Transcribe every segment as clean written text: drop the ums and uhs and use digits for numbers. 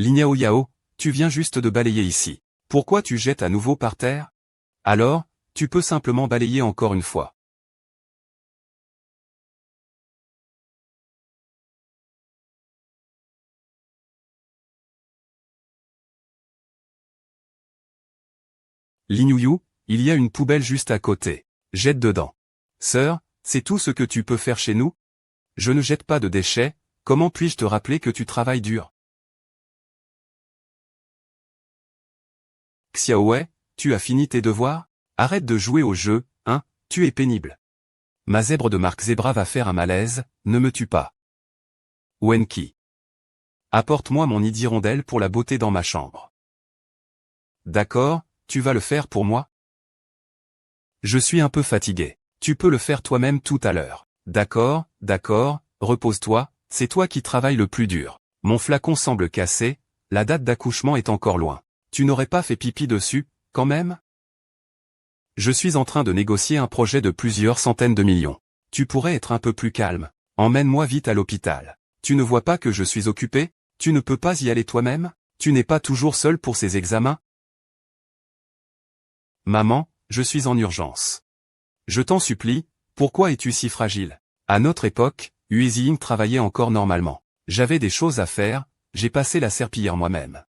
Lignao Yao, tu viens juste de balayer ici. Pourquoi tu jettes à nouveau par terre? Alors, tu peux simplement balayer encore une fois. Lignouillou, il y a une poubelle juste à côté. Jette dedans. Sœur, c'est tout ce que tu peux faire chez nous? Je ne jette pas de déchets, comment puis-je te rappeler que tu travailles dur? Xiaowei, tu as fini tes devoirs? Arrête de jouer au jeu, hein, tu es pénible. Ma zèbre de marque Zebra va faire un malaise, ne me tue pas. Wenqi. Apporte-moi mon nid d'hirondelle pour la beauté dans ma chambre. D'accord, tu vas le faire pour moi? Je suis un peu fatigué. Tu peux le faire toi-même tout à l'heure. D'accord, repose-toi, c'est toi qui travailles le plus dur. Mon flacon semble cassé, la date d'accouchement est encore loin. Tu n'aurais pas fait pipi dessus, quand même? Je suis en train de négocier un projet de plusieurs centaines de millions. Tu pourrais être un peu plus calme. Emmène-moi vite à l'hôpital. Tu ne vois pas que je suis occupé? Tu ne peux pas y aller toi-même? Tu n'es pas toujours seul pour ces examens? Maman, je suis en urgence. Je t'en supplie, pourquoi es-tu si fragile? À notre époque, Huizing travaillait encore normalement. J'avais des choses à faire, j'ai passé la serpillière moi-même.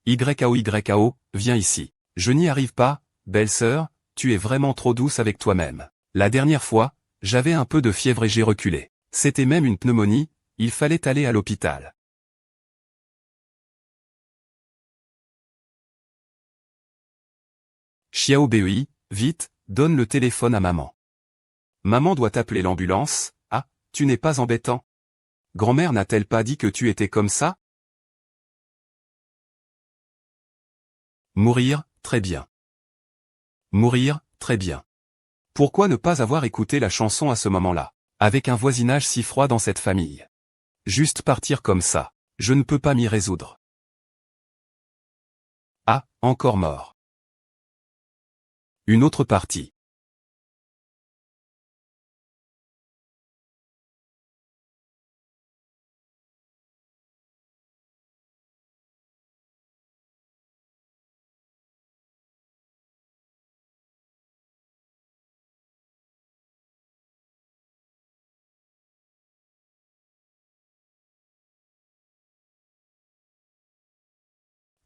YAO, viens ici. Je n'y arrive pas, belle-sœur, tu es vraiment trop douce avec toi-même. La dernière fois, j'avais un peu de fièvre et j'ai reculé. C'était même une pneumonie, il fallait aller à l'hôpital. Xiao Bei, vite, donne le téléphone à maman. Maman doit appeler l'ambulance. Ah, tu n'es pas embêtant. Grand-mère n'a-t-elle pas dit que tu étais comme ça? Mourir, très bien. Mourir, très bien. Pourquoi ne pas avoir écouté la chanson à ce moment-là? Avec un voisinage si froid dans cette famille. Juste partir comme ça. Je ne peux pas m'y résoudre. Ah, encore mort. Une autre partie.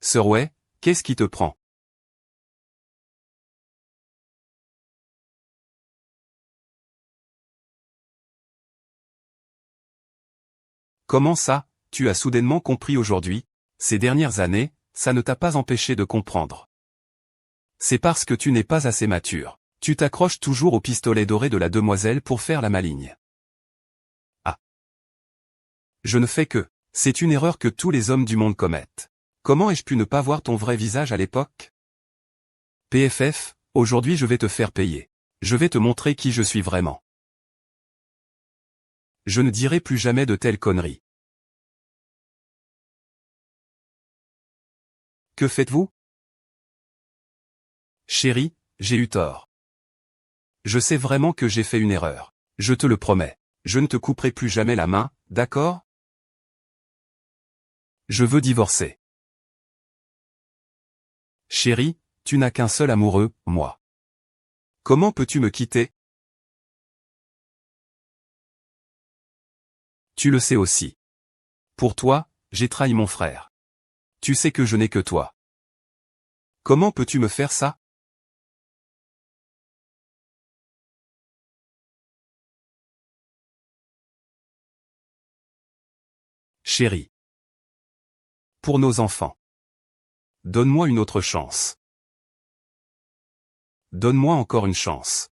Sœur Wei, qu'est-ce qui te prend? Comment ça, tu as soudainement compris aujourd'hui? Ces dernières années, ça ne t'a pas empêché de comprendre. C'est parce que tu n'es pas assez mature. Tu t'accroches toujours au pistolet doré de la demoiselle pour faire la maligne. Ah. Je ne fais que. C'est une erreur que tous les hommes du monde commettent. Comment ai-je pu ne pas voir ton vrai visage à l'époque? PFF, aujourd'hui je vais te faire payer. Je vais te montrer qui je suis vraiment. Je ne dirai plus jamais de telles conneries. Que faites-vous? Chérie, j'ai eu tort. Je sais vraiment que j'ai fait une erreur. Je te le promets. Je ne te couperai plus jamais la main, d'accord? Je veux divorcer. Chérie, tu n'as qu'un seul amoureux, moi. Comment peux-tu me quitter? Tu le sais aussi. Pour toi, j'ai trahi mon frère. Tu sais que je n'ai que toi. Comment peux-tu me faire ça? Chérie. Pour nos enfants. Donne-moi une autre chance. Donne-moi encore une chance.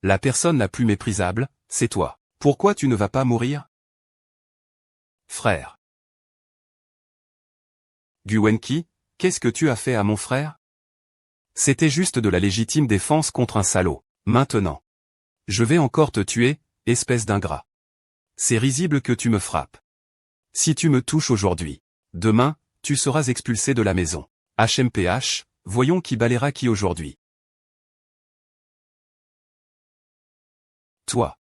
La personne la plus méprisable, c'est toi. Pourquoi tu ne vas pas mourir? Frère. Guwenki, qu'est-ce que tu as fait à mon frère? C'était juste de la légitime défense contre un salaud. Maintenant. Je vais encore te tuer, espèce d'ingrat. C'est risible que tu me frappes. Si tu me touches aujourd'hui, demain, tu seras expulsé de la maison. HMPH, voyons qui balayera qui aujourd'hui. Toi.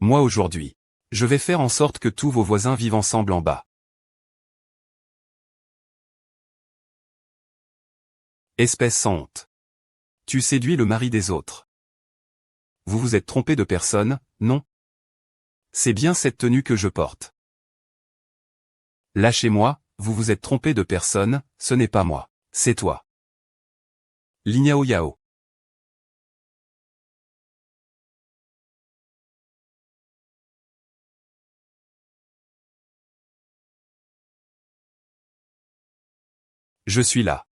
Moi aujourd'hui. Je vais faire en sorte que tous vos voisins vivent ensemble en bas. Espèce sans honte. Tu séduis le mari des autres. Vous vous êtes trompé de personne, non? C'est bien cette tenue que je porte. Lâchez-moi, vous vous êtes trompé de personne, ce n'est pas moi, c'est toi. Lignao Yao. Je suis là.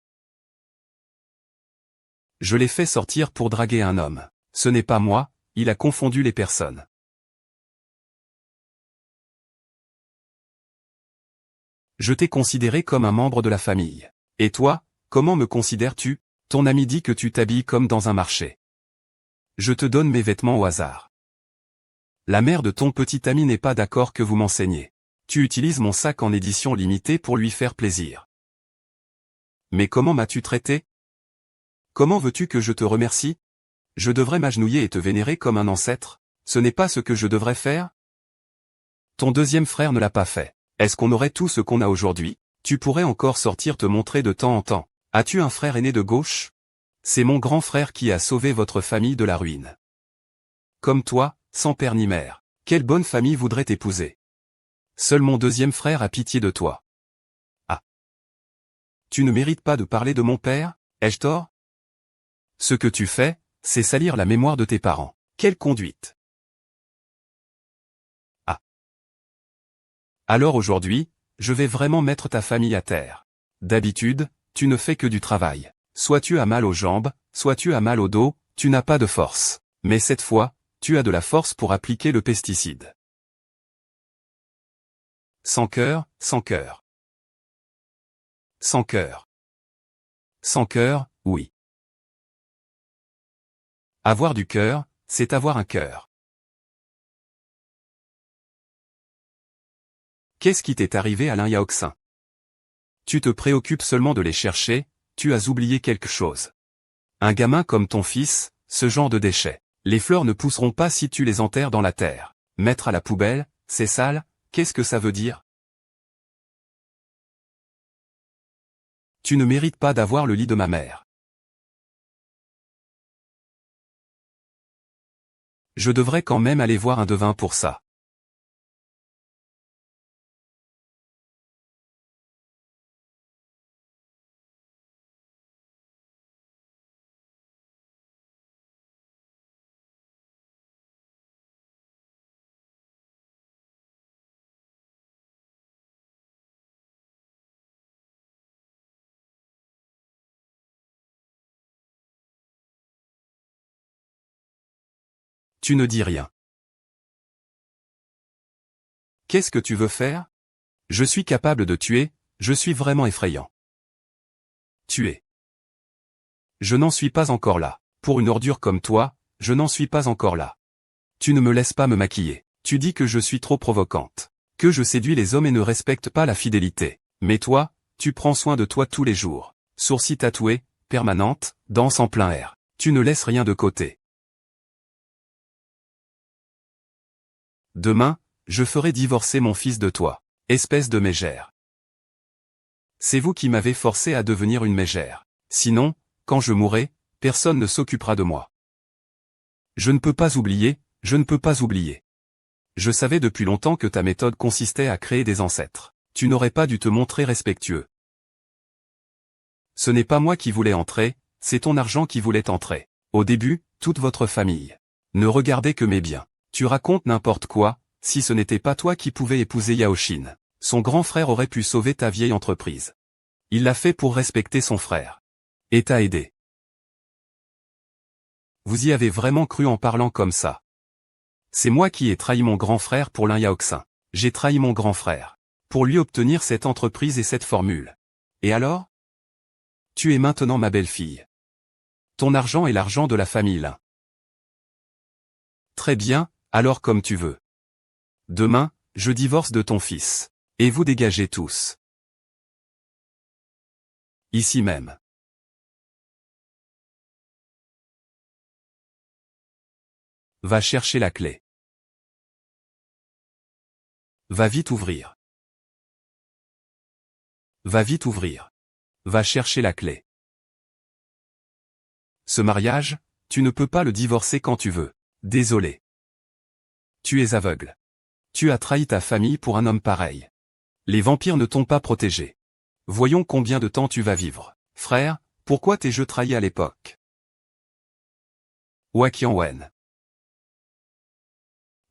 Je l'ai fait sortir pour draguer un homme. Ce n'est pas moi, il a confondu les personnes. Je t'ai considéré comme un membre de la famille. Et toi, comment me considères-tu? Ton ami dit que tu t'habilles comme dans un marché. Je te donne mes vêtements au hasard. La mère de ton petit ami n'est pas d'accord que vous m'enseigniez. Tu utilises mon sac en édition limitée pour lui faire plaisir. Mais comment m'as-tu traité? Comment veux-tu que je te remercie? Je devrais m'agenouiller et te vénérer comme un ancêtre? Ce n'est pas ce que je devrais faire? Ton deuxième frère ne l'a pas fait. Est-ce qu'on aurait tout ce qu'on a aujourd'hui? Tu pourrais encore sortir te montrer de temps en temps. As-tu un frère aîné de gauche? C'est mon grand frère qui a sauvé votre famille de la ruine. Comme toi, sans père ni mère. Quelle bonne famille voudrait t'épouser? Seul mon deuxième frère a pitié de toi. Ah. Tu ne mérites pas de parler de mon père, ai-je tort? Ce que tu fais, c'est salir la mémoire de tes parents. Quelle conduite! Ah. Alors aujourd'hui, je vais vraiment mettre ta famille à terre. D'habitude, tu ne fais que du travail. Soit tu as mal aux jambes, soit tu as mal au dos, tu n'as pas de force. Mais cette fois, tu as de la force pour appliquer le pesticide. Sans cœur, sans cœur. Sans cœur. Sans cœur, oui. Avoir du cœur, c'est avoir un cœur. Qu'est-ce qui t'est arrivé Alain Yaoxin? Tu te préoccupes seulement de les chercher, tu as oublié quelque chose. Un gamin comme ton fils, ce genre de déchets. Les fleurs ne pousseront pas si tu les enterres dans la terre. Mettre à la poubelle, c'est sale, qu'est-ce que ça veut dire? Tu ne mérites pas d'avoir le lit de ma mère. Je devrais quand même aller voir un devin pour ça. Tu ne dis rien. Qu'est-ce que tu veux faire? Je suis capable de tuer, je suis vraiment effrayant. Tuer. Je n'en suis pas encore là. Pour une ordure comme toi, je n'en suis pas encore là. Tu ne me laisses pas me maquiller. Tu dis que je suis trop provocante. Que je séduis les hommes et ne respecte pas la fidélité. Mais toi, tu prends soin de toi tous les jours. Sourcils tatoués, permanente, danse en plein air. Tu ne laisses rien de côté. Demain, je ferai divorcer mon fils de toi. Espèce de mégère. C'est vous qui m'avez forcé à devenir une mégère. Sinon, quand je mourrai, personne ne s'occupera de moi. Je ne peux pas oublier, je ne peux pas oublier. Je savais depuis longtemps que ta méthode consistait à créer des ancêtres. Tu n'aurais pas dû te montrer respectueux. Ce n'est pas moi qui voulais entrer, c'est ton argent qui voulait entrer. Au début, toute votre famille. Ne regardez que mes biens. Tu racontes n'importe quoi, si ce n'était pas toi qui pouvais épouser Yaoshin. Son grand frère aurait pu sauver ta vieille entreprise. Il l'a fait pour respecter son frère. Et t'a aidé. Vous y avez vraiment cru en parlant comme ça. C'est moi qui ai trahi mon grand frère pour l'un Yaoxin. J'ai trahi mon grand frère. Pour lui obtenir cette entreprise et cette formule. Et alors? Tu es maintenant ma belle-fille. Ton argent est l'argent de la famille Lin. Très bien, alors comme tu veux. Demain, je divorce de ton fils. Et vous dégagez tous. Ici même. Va chercher la clé. Va vite ouvrir. Va vite ouvrir. Va chercher la clé. Ce mariage, tu ne peux pas le divorcer quand tu veux. Désolé. Tu es aveugle. Tu as trahi ta famille pour un homme pareil. Les vampires ne t'ont pas protégé. Voyons combien de temps tu vas vivre. Frère, pourquoi t'es-je trahi à l'époque? Wakian-wen.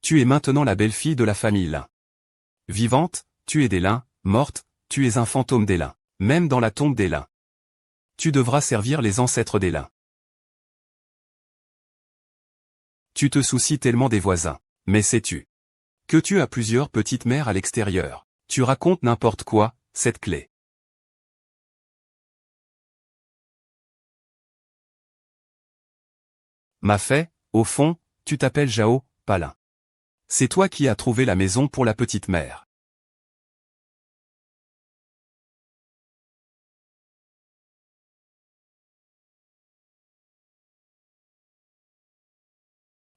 Tu es maintenant la belle-fille de la famille Lin. Vivante, tu es des Lin, morte, tu es un fantôme des Lin. Même dans la tombe des Lin. Tu devras servir les ancêtres des Lin. Tu te soucies tellement des voisins. Mais sais-tu que tu as plusieurs petites mères à l'extérieur? Tu racontes n'importe quoi, cette clé. M'a fait, au fond, tu t'appelles Jao, pas Lin. C'est toi qui as trouvé la maison pour la petite mère.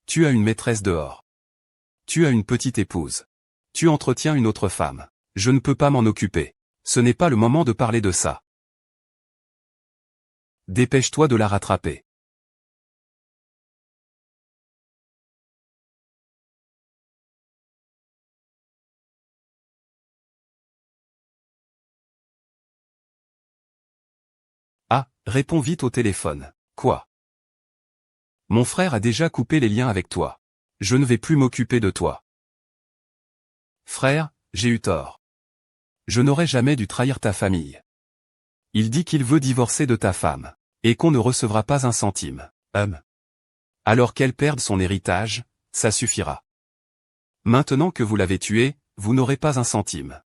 Tu as une maîtresse dehors. Tu as une petite épouse. Tu entretiens une autre femme. Je ne peux pas m'en occuper. Ce n'est pas le moment de parler de ça. Dépêche-toi de la rattraper. Ah, réponds vite au téléphone. Quoi? Mon frère a déjà coupé les liens avec toi. Je ne vais plus m'occuper de toi. Frère, j'ai eu tort. Je n'aurais jamais dû trahir ta famille. Il dit qu'il veut divorcer de ta femme. Et qu'on ne recevra pas un centime. Alors qu'elle perde son héritage, ça suffira. Maintenant que vous l'avez tué, vous n'aurez pas un centime.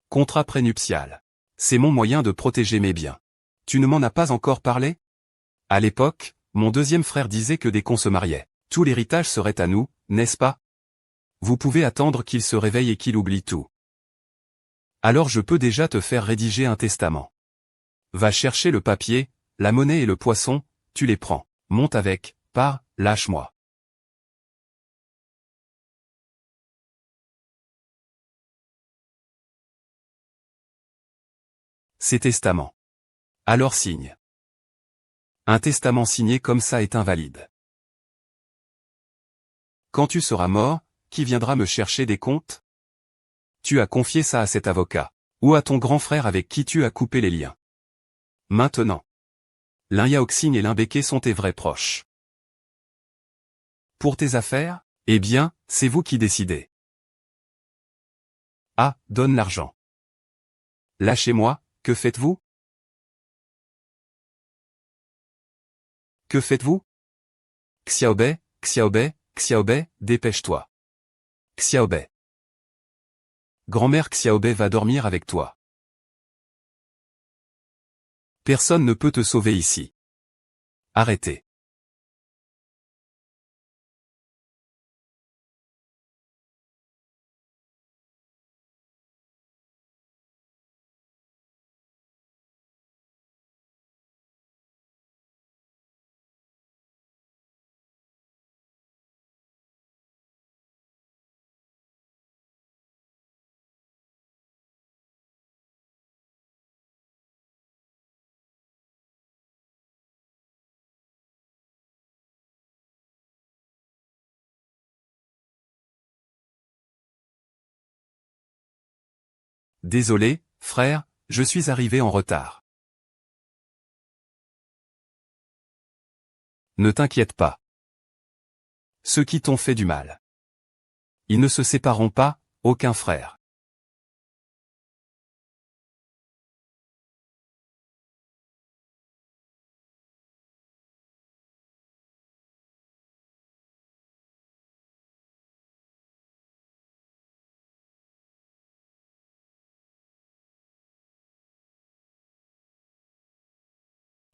Contrat prénuptial. C'est mon moyen de protéger mes biens. Tu ne m'en as pas encore parlé? À l'époque, mon deuxième frère disait que dès qu'on se mariait, tout l'héritage serait à nous, n'est-ce pas? Vous pouvez attendre qu'il se réveille et qu'il oublie tout. Alors je peux déjà te faire rédiger un testament. Va chercher le papier, la monnaie et le poisson, tu les prends. Monte avec, pars, lâche-moi. C'est testament. Alors signe. Un testament signé comme ça est invalide. Quand tu seras mort, qui viendra me chercher des comptes? Tu as confié ça à cet avocat. Ou à ton grand frère avec qui tu as coupé les liens. Maintenant. Lin Yaoxing et Lin Beke sont tes vrais proches. Pour tes affaires? Eh bien, c'est vous qui décidez. Ah, donne l'argent. Lâchez-moi, que faites-vous? Que faites-vous? Xiaobei, Xiaobei, Xiaobei, dépêche-toi. Xiaobei. Grand-mère Xiaobei va dormir avec toi. Personne ne peut te sauver ici. Arrêtez. Désolé, frère, je suis arrivé en retard. Ne t'inquiète pas. Ceux qui t'ont fait du mal. Ils ne se sépareront pas, aucun frère.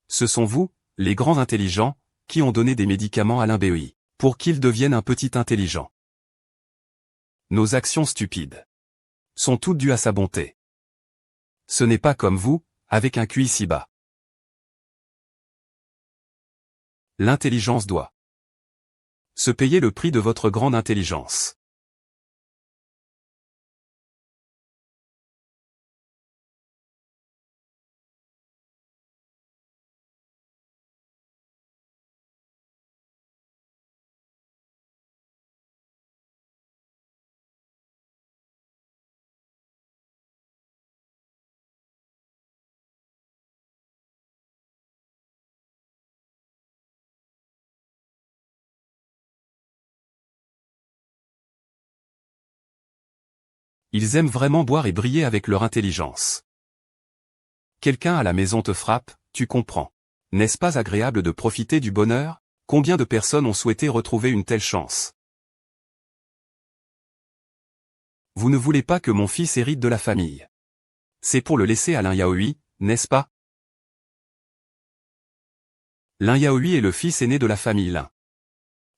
Ce sont vous, les grands intelligents, qui ont donné des médicaments à l'INBEI, pour qu'il devienne un petit intelligent. Nos actions stupides sont toutes dues à sa bonté. Ce n'est pas comme vous, avec un QI si bas. L'intelligence doit Se payer le prix de votre grande intelligence. Ils aiment vraiment boire et briller avec leur intelligence. Quelqu'un à la maison te frappe, tu comprends. N'est-ce pas agréable de profiter du bonheur? Combien de personnes ont souhaité retrouver une telle chance? Vous ne voulez pas que mon fils hérite de la famille. C'est pour le laisser à Lin Yaoi, n'est-ce pas? Lin Yaoi est le fils aîné de la famille Lin.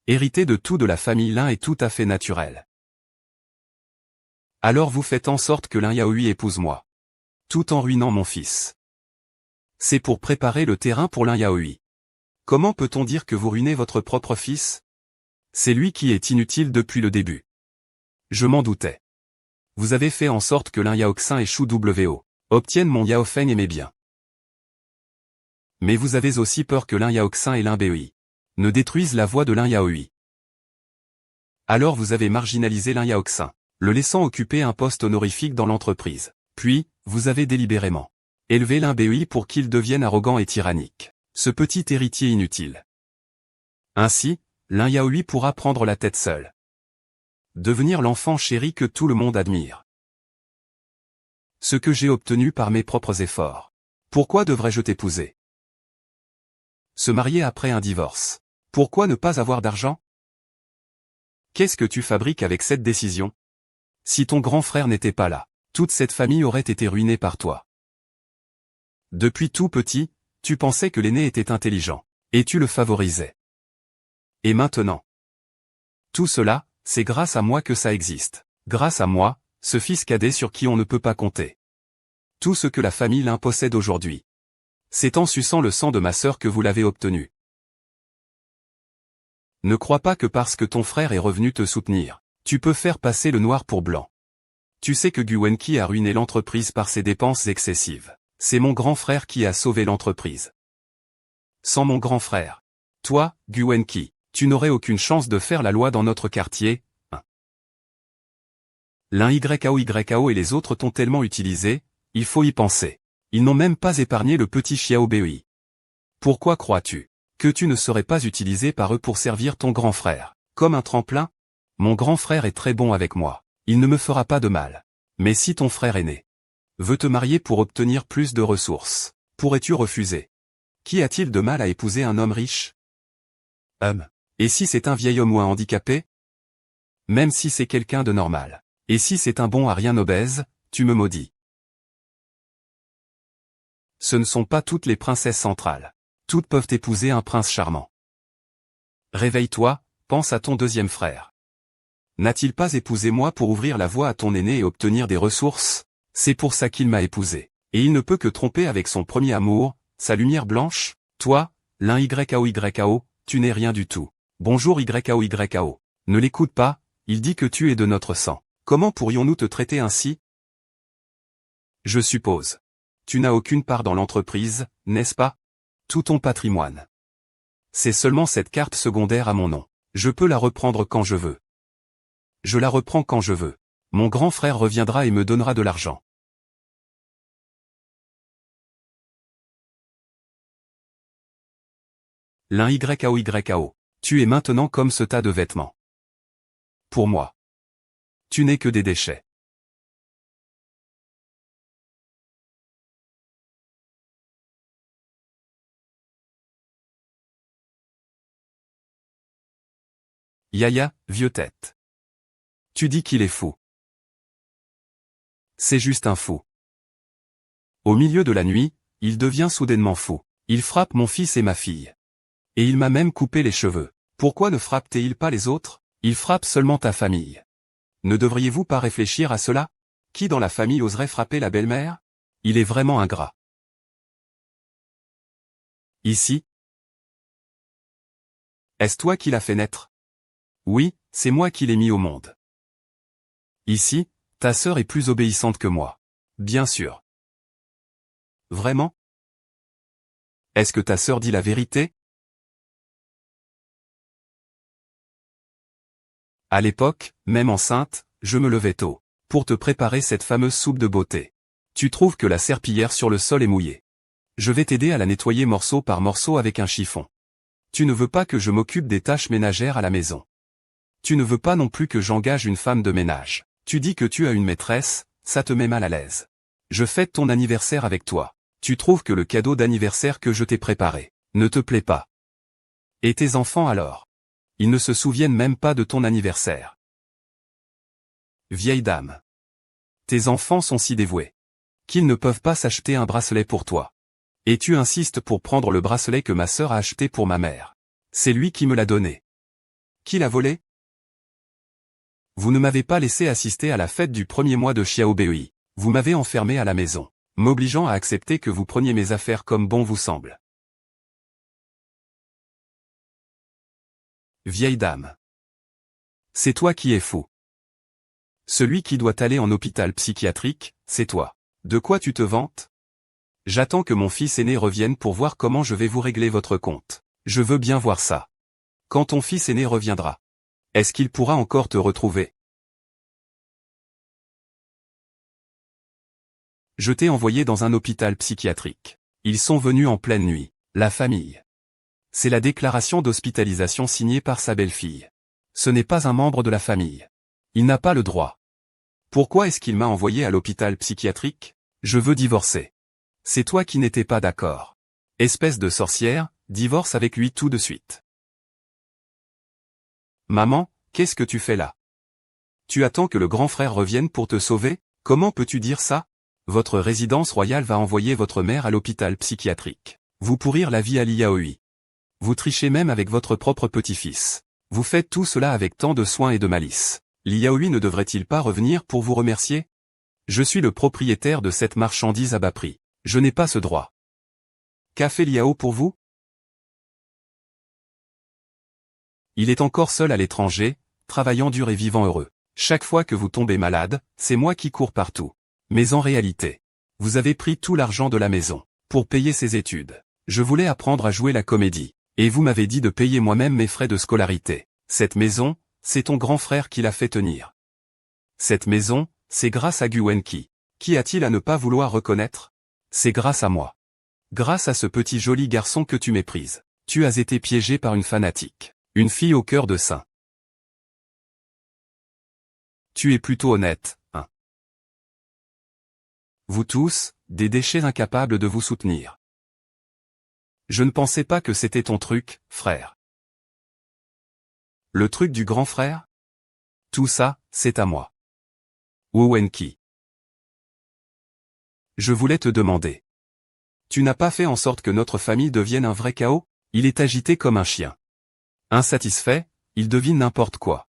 Hériter de tout de la famille Lin est tout à fait naturel. Alors vous faites en sorte que Lin Yaoi épouse moi. Tout en ruinant mon fils. C'est pour préparer le terrain pour Lin Yaoi. Comment peut-on dire que vous ruinez votre propre fils? C'est lui qui est inutile depuis le début. Je m'en doutais. Vous avez fait en sorte que Lin Yaoxin et Shu Wo obtiennent mon Yaofeng et mes biens. Mais vous avez aussi peur que Lin Yaoxin et Lin Bei ne détruisent la voie de Lin Yaoi. Alors vous avez marginalisé Lin Yaoxin, le laissant occuper un poste honorifique dans l'entreprise. Puis, vous avez délibérément élevé Lin Bei pour qu'il devienne arrogant et tyrannique. Ce petit héritier inutile. Ainsi, Lin Yaoi pourra prendre la tête seul. Devenir l'enfant chéri que tout le monde admire. Ce que j'ai obtenu par mes propres efforts. Pourquoi devrais-je t'épouser? Se marier après un divorce. Pourquoi ne pas avoir d'argent? Qu'est-ce que tu fabriques avec cette décision? Si ton grand frère n'était pas là, toute cette famille aurait été ruinée par toi. Depuis tout petit, tu pensais que l'aîné était intelligent, et tu le favorisais. Et maintenant? Tout cela, c'est grâce à moi que ça existe. Grâce à moi, ce fils cadet sur qui on ne peut pas compter. Tout ce que la famille Lin possède aujourd'hui. C'est en suçant le sang de ma sœur que vous l'avez obtenu. Ne crois pas que parce que ton frère est revenu te soutenir, tu peux faire passer le noir pour blanc. Tu sais que Gu Wenqi a ruiné l'entreprise par ses dépenses excessives. C'est mon grand frère qui a sauvé l'entreprise. Sans mon grand frère, toi, Gu Wenqi, tu n'aurais aucune chance de faire la loi dans notre quartier. L'un YAO et les autres t'ont tellement utilisé, il faut y penser. Ils n'ont même pas épargné le petit Xiao Bei. Pourquoi crois-tu que tu ne serais pas utilisé par eux pour servir ton grand frère, comme un tremplin? Mon grand frère est très bon avec moi, il ne me fera pas de mal. Mais si ton frère aîné veut te marier pour obtenir plus de ressources, pourrais-tu refuser? Qu'y a-t-il de mal à épouser un homme riche? Et si c'est un vieil homme ou un handicapé? Même si c'est quelqu'un de normal. Et si c'est un bon à rien obèse, tu me maudis. Ce ne sont pas toutes les princesses centrales. Toutes peuvent épouser un prince charmant. Réveille-toi, pense à ton deuxième frère. N'a-t-il pas épousé moi pour ouvrir la voie à ton aîné et obtenir des ressources? C'est pour ça qu'il m'a épousé. Et il ne peut que tromper avec son premier amour, sa lumière blanche. Toi, l'un YAO, tu n'es rien du tout. Bonjour YAO. Ne l'écoute pas, il dit que tu es de notre sang. Comment pourrions-nous te traiter ainsi? Je suppose. Tu n'as aucune part dans l'entreprise, n'est-ce pas? Tout ton patrimoine. C'est seulement cette carte secondaire à mon nom. Je peux la reprendre quand je veux. Je la reprends quand je veux. Mon grand frère reviendra et me donnera de l'argent. L'un YAO. Tu es maintenant comme ce tas de vêtements. Pour moi. Tu n'es que des déchets. Yaya, vieux tête. Tu dis qu'il est fou. C'est juste un fou. Au milieu de la nuit, il devient soudainement fou. Il frappe mon fils et ma fille. Et il m'a même coupé les cheveux. Pourquoi ne frappe-t-il pas les autres? Il frappe seulement ta famille. Ne devriez-vous pas réfléchir à cela? Qui dans la famille oserait frapper la belle-mère? Il est vraiment ingrat. Ici? Est-ce toi qui l'as fait naître? Oui, c'est moi qui l'ai mis au monde. Ici, ta sœur est plus obéissante que moi. Bien sûr. Vraiment? Est-ce que ta sœur dit la vérité? À l'époque, même enceinte, je me levais tôt, pour te préparer cette fameuse soupe de beauté. Tu trouves que la serpillière sur le sol est mouillée. Je vais t'aider à la nettoyer morceau par morceau avec un chiffon. Tu ne veux pas que je m'occupe des tâches ménagères à la maison. Tu ne veux pas non plus que j'engage une femme de ménage. Tu dis que tu as une maîtresse, ça te met mal à l'aise. Je fête ton anniversaire avec toi. Tu trouves que le cadeau d'anniversaire que je t'ai préparé ne te plaît pas. Et tes enfants alors? Ils ne se souviennent même pas de ton anniversaire. Vieille dame. Tes enfants sont si dévoués qu'ils ne peuvent pas s'acheter un bracelet pour toi. Et tu insistes pour prendre le bracelet que ma sœur a acheté pour ma mère. C'est lui qui me l'a donné. Qui l'a volé? Vous ne m'avez pas laissé assister à la fête du premier mois de Xiaobei. Vous m'avez enfermé à la maison, m'obligeant à accepter que vous preniez mes affaires comme bon vous semble. Vieille dame. C'est toi qui es fou. Celui qui doit aller en hôpital psychiatrique, c'est toi. De quoi tu te vantes? J'attends que mon fils aîné revienne pour voir comment je vais vous régler votre compte. Je veux bien voir ça. Quand ton fils aîné reviendra, est-ce qu'il pourra encore te retrouver? Je t'ai envoyé dans un hôpital psychiatrique. Ils sont venus en pleine nuit, la famille. C'est la déclaration d'hospitalisation signée par sa belle-fille. Ce n'est pas un membre de la famille. Il n'a pas le droit. Pourquoi est-ce qu'il m'a envoyé à l'hôpital psychiatrique? Je veux divorcer. C'est toi qui n'étais pas d'accord. Espèce de sorcière, divorce avec lui tout de suite. Maman, qu'est-ce que tu fais là? Tu attends que le grand frère revienne pour te sauver? Comment peux-tu dire ça? Votre résidence royale va envoyer votre mère à l'hôpital psychiatrique. Vous pourrir la vie à Liaoi. Vous trichez même avec votre propre petit-fils. Vous faites tout cela avec tant de soin et de malice. Liaoi ne devrait-il pas revenir pour vous remercier? Je suis le propriétaire de cette marchandise à bas prix. Je n'ai pas ce droit. Qu'a fait Liao pour vous? Il est encore seul à l'étranger, travaillant dur et vivant heureux. Chaque fois que vous tombez malade, c'est moi qui cours partout. Mais en réalité, vous avez pris tout l'argent de la maison, pour payer ses études. Je voulais apprendre à jouer la comédie, et vous m'avez dit de payer moi-même mes frais de scolarité. Cette maison, c'est ton grand frère qui l'a fait tenir. Cette maison, c'est grâce à Gu Wenqi. Qui a-t-il à ne pas vouloir reconnaître? C'est grâce à moi. Grâce à ce petit joli garçon que tu méprises. Tu as été piégé par une fanatique. Une fille au cœur de saint. Tu es plutôt honnête, hein. Vous tous, des déchets incapables de vous soutenir. Je ne pensais pas que c'était ton truc, frère. Le truc du grand frère? Tout ça, c'est à moi. Wu Wenqi. Je voulais te demander. Tu n'as pas fait en sorte que notre famille devienne un vrai chaos? Il est agité comme un chien. Insatisfait, il devine n'importe quoi.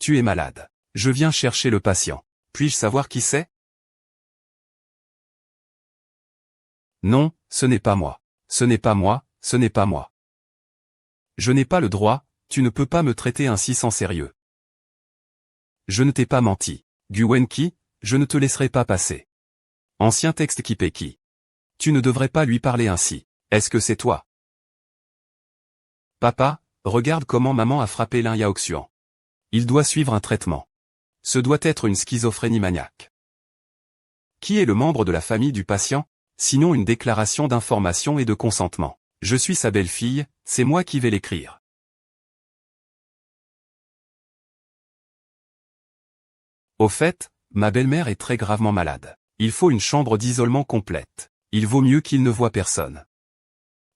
Tu es malade. Je viens chercher le patient. Puis-je savoir qui c'est? Non, ce n'est pas moi. Ce n'est pas moi, ce n'est pas moi. Je n'ai pas le droit, tu ne peux pas me traiter ainsi sans sérieux. Je ne t'ai pas menti. Gu Wenqi, je ne te laisserai pas passer. Ancien texte Kipeki. Tu ne devrais pas lui parler ainsi. Est-ce que c'est toi? Papa, regarde comment maman a frappé Lin Yaoxuan. Il doit suivre un traitement. Ce doit être une schizophrénie maniaque. Qui est le membre de la famille du patient? Sinon une déclaration d'information et de consentement. Je suis sa belle-fille, c'est moi qui vais l'écrire. Au fait, ma belle-mère est très gravement malade. Il faut une chambre d'isolement complète. Il vaut mieux qu'il ne voie personne.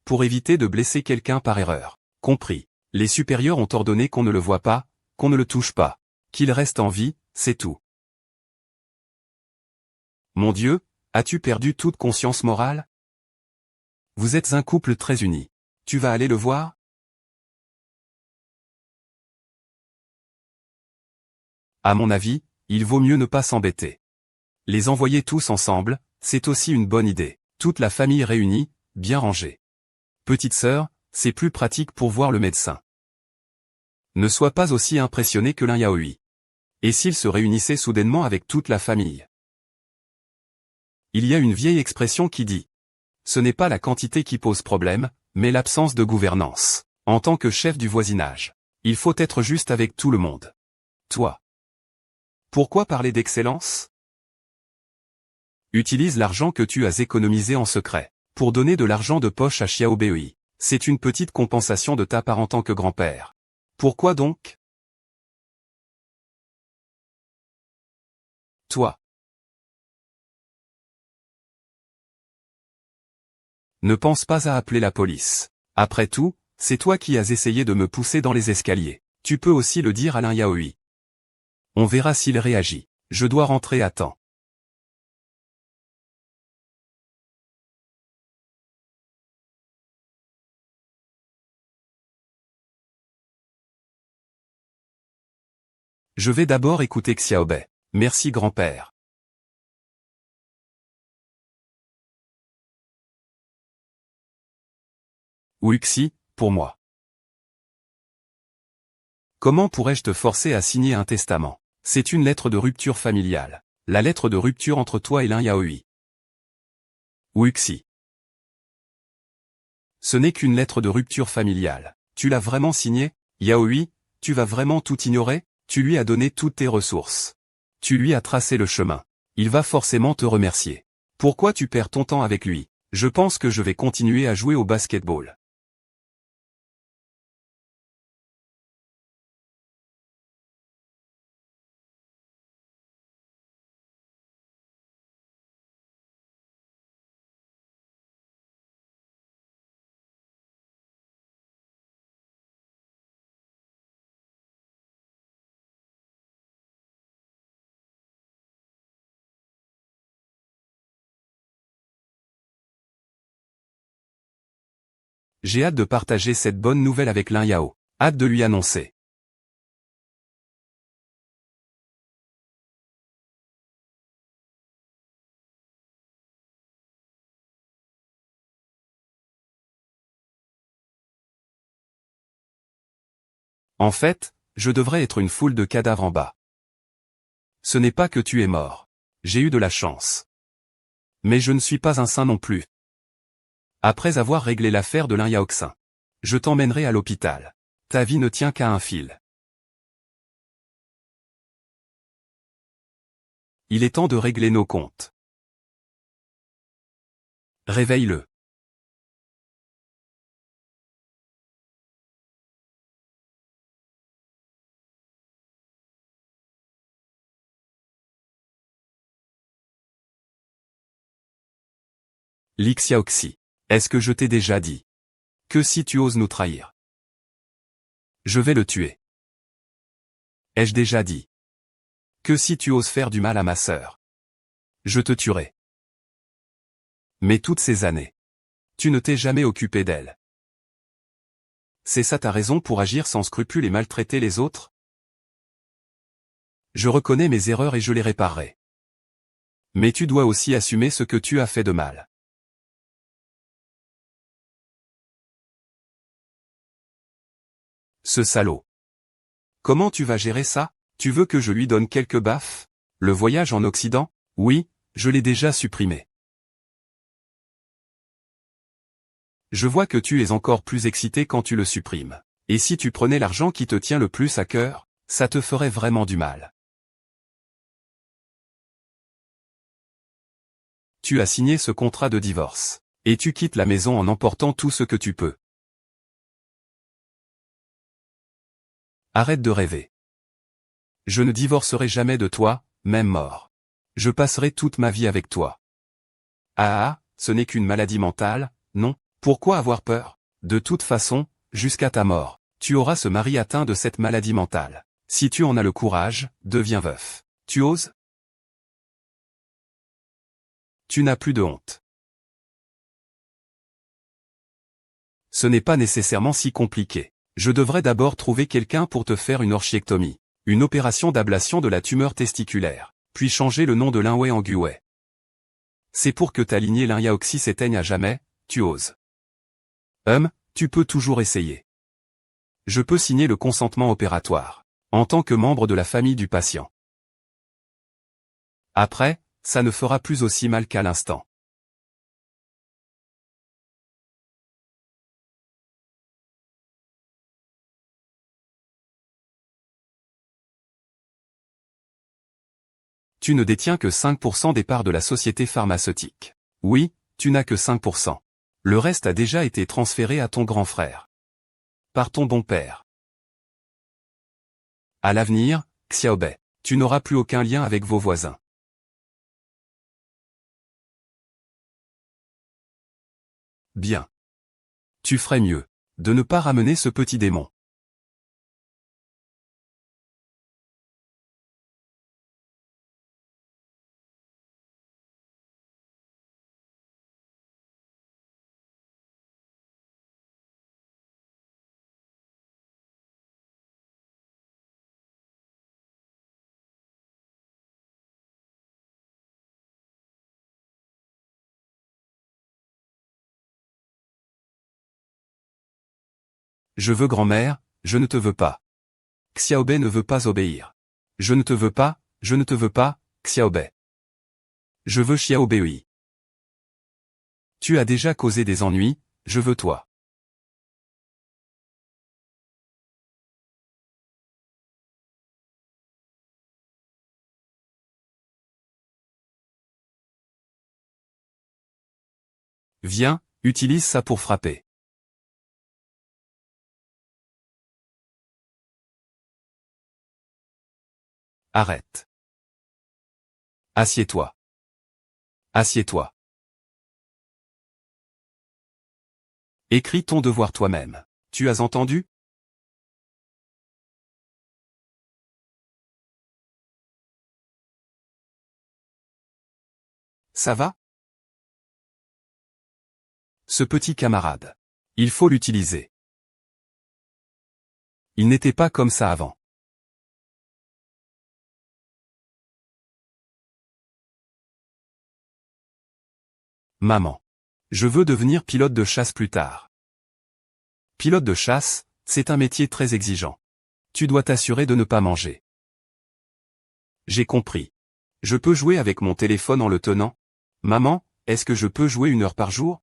Pour éviter de blesser quelqu'un par erreur. Compris. Les supérieurs ont ordonné qu'on ne le voie pas, qu'on ne le touche pas. Qu'il reste en vie, c'est tout. Mon Dieu, as-tu perdu toute conscience morale? Vous êtes un couple très uni. Tu vas aller le voir? À mon avis, il vaut mieux ne pas s'embêter. Les envoyer tous ensemble, c'est aussi une bonne idée. Toute la famille réunie, bien rangée. Petite sœur, c'est plus pratique pour voir le médecin. Ne sois pas aussi impressionné que l'un Yaoi. Et s'il se réunissait soudainement avec toute la famille? Il y a une vieille expression qui dit: ce n'est pas la quantité qui pose problème, mais l'absence de gouvernance. En tant que chef du voisinage, il faut être juste avec tout le monde. Toi. Pourquoi parler d'excellence? Utilise l'argent que tu as économisé en secret pour donner de l'argent de poche à Xiao Bei. C'est une petite compensation de ta part en tant que grand-père. Pourquoi donc? Toi. Ne pense pas à appeler la police. Après tout, c'est toi qui as essayé de me pousser dans les escaliers. Tu peux aussi le dire à l'un Yaoi. On verra s'il réagit. Je dois rentrer à temps. Je vais d'abord écouter Xiaobei. Merci grand-père. Wuxi, pour moi. Comment pourrais-je te forcer à signer un testament? C'est une lettre de rupture familiale. La lettre de rupture entre toi et l'un Yaoi. Wuxi. Ce n'est qu'une lettre de rupture familiale. Tu l'as vraiment signée? Yaoi, tu vas vraiment tout ignorer? Tu lui as donné toutes tes ressources. Tu lui as tracé le chemin. Il va forcément te remercier. Pourquoi tu perds ton temps avec lui? Je pense que je vais continuer à jouer au basketball. J'ai hâte de partager cette bonne nouvelle avec l'un Yao. Hâte de lui annoncer. En fait, je devrais être une foule de cadavres en bas. Ce n'est pas que tu es mort. J'ai eu de la chance. Mais je ne suis pas un saint non plus. Après avoir réglé l'affaire de l'un Yaoxin, je t'emmènerai à l'hôpital. Ta vie ne tient qu'à un fil. Il est temps de régler nos comptes. Réveille-le. Li Xiaoxi. Est-ce que je t'ai déjà dit? Que si tu oses nous trahir, je vais le tuer. Ai-je déjà dit? Que si tu oses faire du mal à ma sœur, je te tuerai. Mais toutes ces années, tu ne t'es jamais occupé d'elle. C'est ça ta raison pour agir sans scrupule et maltraiter les autres? Je reconnais mes erreurs et je les réparerai. Mais tu dois aussi assumer ce que tu as fait de mal. Ce salaud. Comment tu vas gérer ça? Tu veux que je lui donne quelques baffes? Le voyage en Occident? Oui, je l'ai déjà supprimé. Je vois que tu es encore plus excité quand tu le supprimes. Et si tu prenais l'argent qui te tient le plus à cœur, ça te ferait vraiment du mal. Tu as signé ce contrat de divorce. Et tu quittes la maison en emportant tout ce que tu peux. Arrête de rêver. Je ne divorcerai jamais de toi, même mort. Je passerai toute ma vie avec toi. Ah, ce n'est qu'une maladie mentale, non? Pourquoi avoir peur? De toute façon, jusqu'à ta mort, tu auras ce mari atteint de cette maladie mentale. Si tu en as le courage, deviens veuf. Tu oses? Tu n'as plus de honte. Ce n'est pas nécessairement si compliqué. Je devrais d'abord trouver quelqu'un pour te faire une orchiectomie, une opération d'ablation de la tumeur testiculaire, puis changer le nom de Linwei en Guwei. C'est pour que ta lignée Lin Yaoxi s'éteigne à jamais, tu oses. Tu peux toujours essayer. Je peux signer le consentement opératoire. En tant que membre de la famille du patient. Après, ça ne fera plus aussi mal qu'à l'instant. Tu ne détiens que 5% des parts de la société pharmaceutique. Oui, tu n'as que 5%. Le reste a déjà été transféré à ton grand frère. Par ton bon père. À l'avenir, Xiaobei, tu n'auras plus aucun lien avec vos voisins. Bien. Tu ferais mieux de ne pas ramener ce petit démon. Je veux grand-mère, je ne te veux pas. Xiaobei ne veut pas obéir. Je ne te veux pas, je ne te veux pas, Xiaobei. Je veux Xiaobei. Tu as déjà causé des ennuis, je veux toi. Viens, utilise ça pour frapper. Arrête. Assieds-toi. Assieds-toi. Écris ton devoir toi-même. Tu as entendu? Ça va? Ce petit camarade. Il faut l'utiliser. Il n'était pas comme ça avant. Maman. Je veux devenir pilote de chasse plus tard. Pilote de chasse, c'est un métier très exigeant. Tu dois t'assurer de ne pas manger. J'ai compris. Je peux jouer avec mon téléphone en le tenant? Maman, est-ce que je peux jouer 1 heure par jour?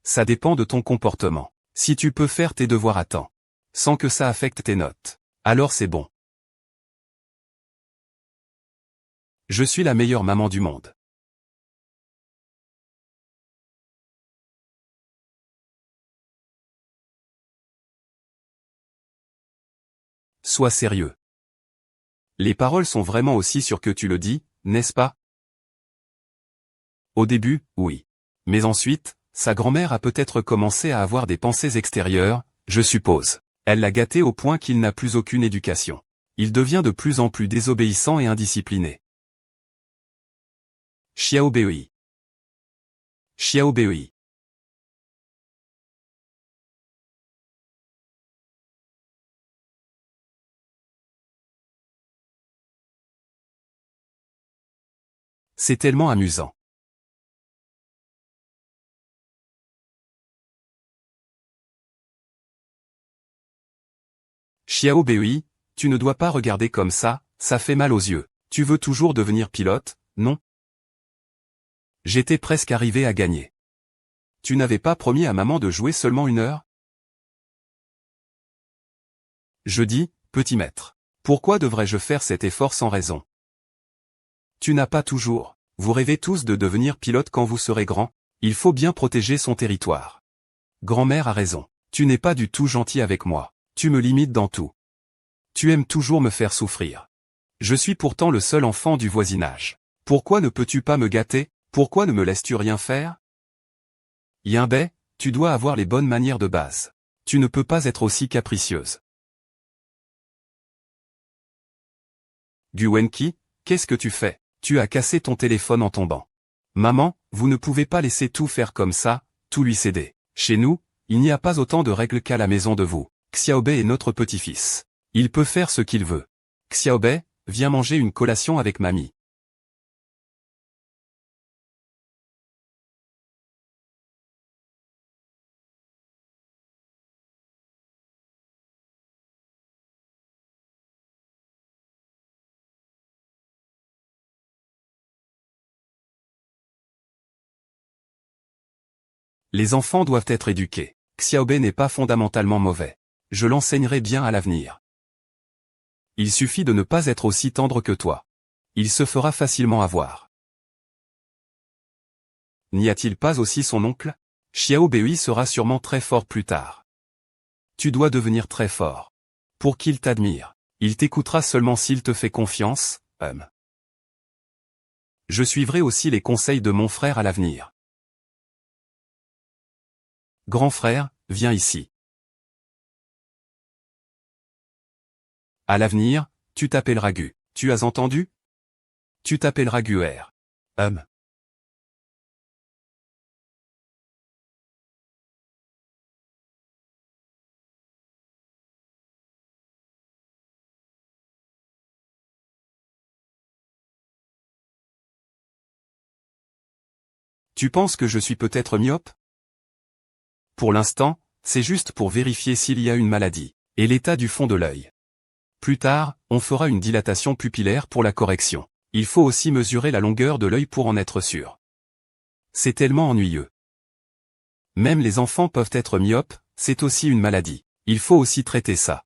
Ça dépend de ton comportement. Si tu peux faire tes devoirs à temps, sans que ça affecte tes notes, alors c'est bon. Je suis la meilleure maman du monde. Sois sérieux. Les paroles sont vraiment aussi sûres que tu le dis, n'est-ce pas? Au début, oui. Mais ensuite, sa grand-mère a peut-être commencé à avoir des pensées extérieures, je suppose. Elle l'a gâté au point qu'il n'a plus aucune éducation. Il devient de plus en plus désobéissant et indiscipliné. Xiaobei. Xiaobei. C'est tellement amusant. Xiaobei, tu ne dois pas regarder comme ça fait mal aux yeux. Tu veux toujours devenir pilote, non? J'étais presque arrivé à gagner. Tu n'avais pas promis à maman de jouer seulement 1 heure? Je dis, petit maître. Pourquoi devrais-je faire cet effort sans raison? Tu n'as pas toujours. Vous rêvez tous de devenir pilote quand vous serez grand? Il faut bien protéger son territoire. Grand-mère a raison. Tu n'es pas du tout gentil avec moi. Tu me limites dans tout. Tu aimes toujours me faire souffrir. Je suis pourtant le seul enfant du voisinage. Pourquoi ne peux-tu pas me gâter? Pourquoi ne me laisses-tu rien faire? Yinbei, tu dois avoir les bonnes manières de base. Tu ne peux pas être aussi capricieuse. Guwenki, qu'est-ce que tu fais? Tu as cassé ton téléphone en tombant. Maman, vous ne pouvez pas laisser tout faire comme ça, tout lui céder. Chez nous, il n'y a pas autant de règles qu'à la maison de vous. Xiaobei est notre petit-fils. Il peut faire ce qu'il veut. Xiaobei, viens manger une collation avec mamie. Les enfants doivent être éduqués. Xiaobei n'est pas fondamentalement mauvais. Je l'enseignerai bien à l'avenir. Il suffit de ne pas être aussi tendre que toi. Il se fera facilement avoir. N'y a-t-il pas aussi son oncle? Xiaobei sera sûrement très fort plus tard. Tu dois devenir très fort. Pour qu'il t'admire. Il t'écoutera seulement s'il te fait confiance, Je suivrai aussi les conseils de mon frère à l'avenir. Grand frère, viens ici. À l'avenir, tu t'appelleras Gu. Tu as entendu? Tu t'appelleras Guer. Tu penses que je suis peut-être myope? Pour l'instant, c'est juste pour vérifier s'il y a une maladie, et l'état du fond de l'œil. Plus tard, on fera une dilatation pupillaire pour la correction. Il faut aussi mesurer la longueur de l'œil pour en être sûr. C'est tellement ennuyeux. Même les enfants peuvent être myopes, c'est aussi une maladie. Il faut aussi traiter ça.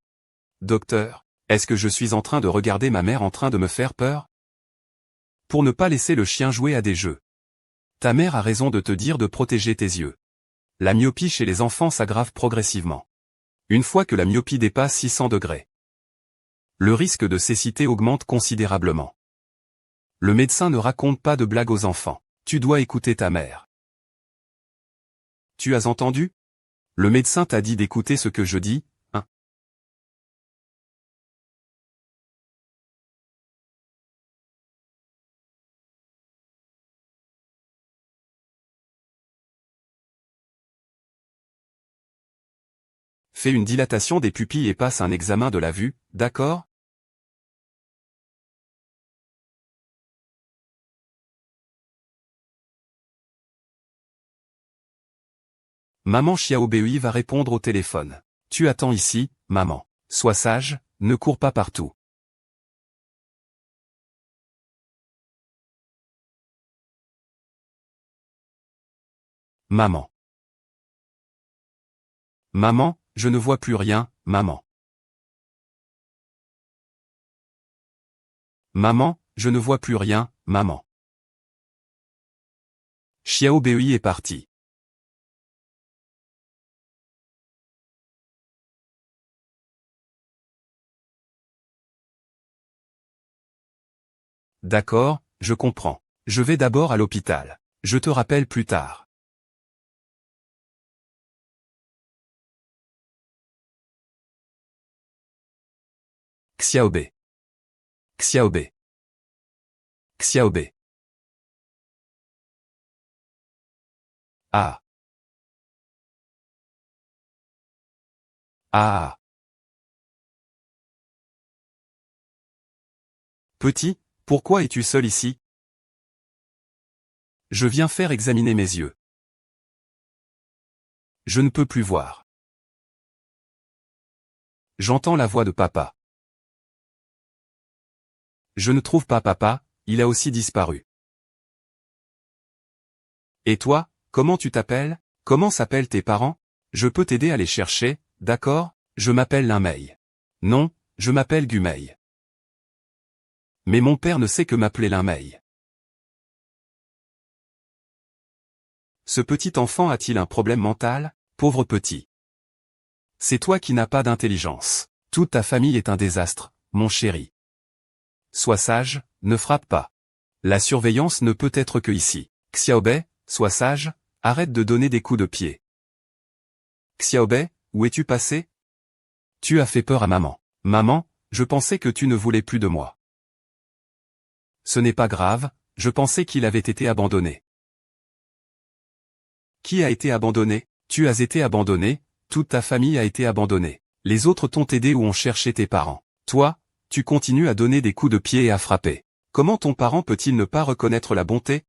Docteur, est-ce que je suis en train de regarder ma mère en train de me faire peur? Pour ne pas laisser le chien jouer à des jeux. Ta mère a raison de te dire de protéger tes yeux. La myopie chez les enfants s'aggrave progressivement. Une fois que la myopie dépasse 600 degrés, le risque de cécité augmente considérablement. Le médecin ne raconte pas de blagues aux enfants. Tu dois écouter ta mère. Tu as entendu? Le médecin t'a dit d'écouter ce que je dis, Fais une dilatation des pupilles et passe un examen de la vue, d'accord? Maman Xiaobei va répondre au téléphone. Tu attends ici, maman. Sois sage, ne cours pas partout. Maman. Maman, je ne vois plus rien, maman. Maman, je ne vois plus rien, maman. Xiaobei est parti. D'accord, je comprends. Je vais d'abord à l'hôpital. Je te rappelle plus tard. Xiaobei. Xiaobei. Xiaobei. Ah. Ah. Petit, pourquoi es-tu seul ici? Je viens faire examiner mes yeux. Je ne peux plus voir. J'entends la voix de papa. Je ne trouve pas papa, il a aussi disparu. Et toi, comment tu t'appelles? Comment s'appellent tes parents? Je peux t'aider à les chercher, d'accord? Je m'appelle Linmei. Non, je m'appelle Gumei. Mais mon père ne sait que m'appeler Linmei. Ce petit enfant a-t-il un problème mental? Pauvre petit. C'est toi qui n'as pas d'intelligence. Toute ta famille est un désastre, mon chéri. Sois sage, ne frappe pas. La surveillance ne peut être que ici. Xiaobei, sois sage, arrête de donner des coups de pied. Xiaobei, où es-tu passé? Tu as fait peur à maman. Maman, je pensais que tu ne voulais plus de moi. Ce n'est pas grave, je pensais qu'il avait été abandonné. Qui a été abandonné? Tu as été abandonné, toute ta famille a été abandonnée. Les autres t'ont aidé ou ont cherché tes parents. Toi, tu continues à donner des coups de pied et à frapper. Comment ton parent peut-il ne pas reconnaître la bonté?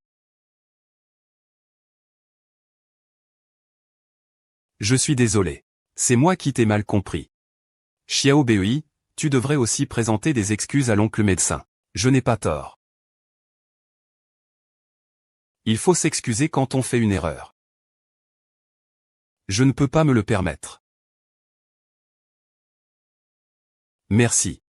Je suis désolé. C'est moi qui t'ai mal compris. Xiaobei, tu devrais aussi présenter des excuses à l'oncle médecin. Je n'ai pas tort. Il faut s'excuser quand on fait une erreur. Je ne peux pas me le permettre. Merci.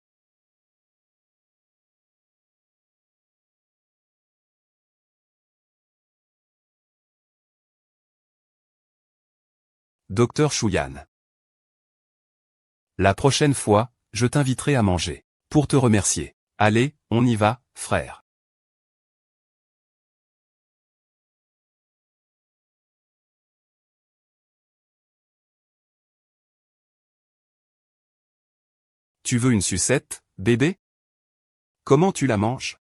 Docteur Chouyan. La prochaine fois, je t'inviterai à manger. Pour te remercier. Allez, on y va, frère. Tu veux une sucette, bébé? Comment tu la manges?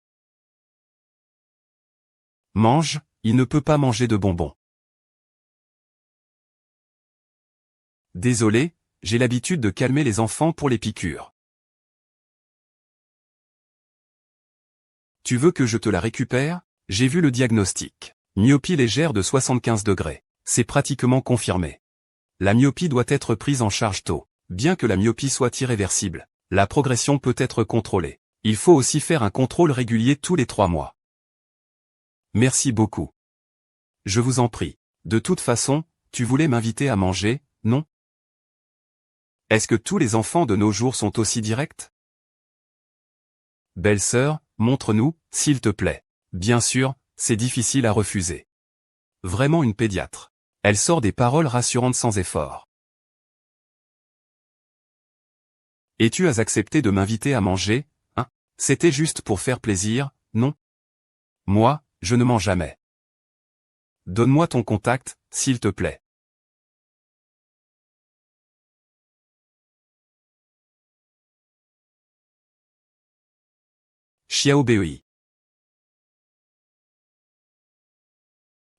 Mange, il ne peut pas manger de bonbons. Désolé, j'ai l'habitude de calmer les enfants pour les piqûres. Tu veux que je te la récupère? J'ai vu le diagnostic. Myopie légère de 75 degrés. C'est pratiquement confirmé. La myopie doit être prise en charge tôt. Bien que la myopie soit irréversible, la progression peut être contrôlée. Il faut aussi faire un contrôle régulier tous les 3 mois. Merci beaucoup. Je vous en prie. De toute façon, tu voulais m'inviter à manger, non? Est-ce que tous les enfants de nos jours sont aussi directs? Belle-sœur, montre-nous, s'il te plaît. Bien sûr, c'est difficile à refuser. Vraiment une pédiatre. Elle sort des paroles rassurantes sans effort. Et tu as accepté de m'inviter à manger, hein? C'était juste pour faire plaisir, non? Moi, je ne mens jamais. Donne-moi ton contact, s'il te plaît. Xiaobei.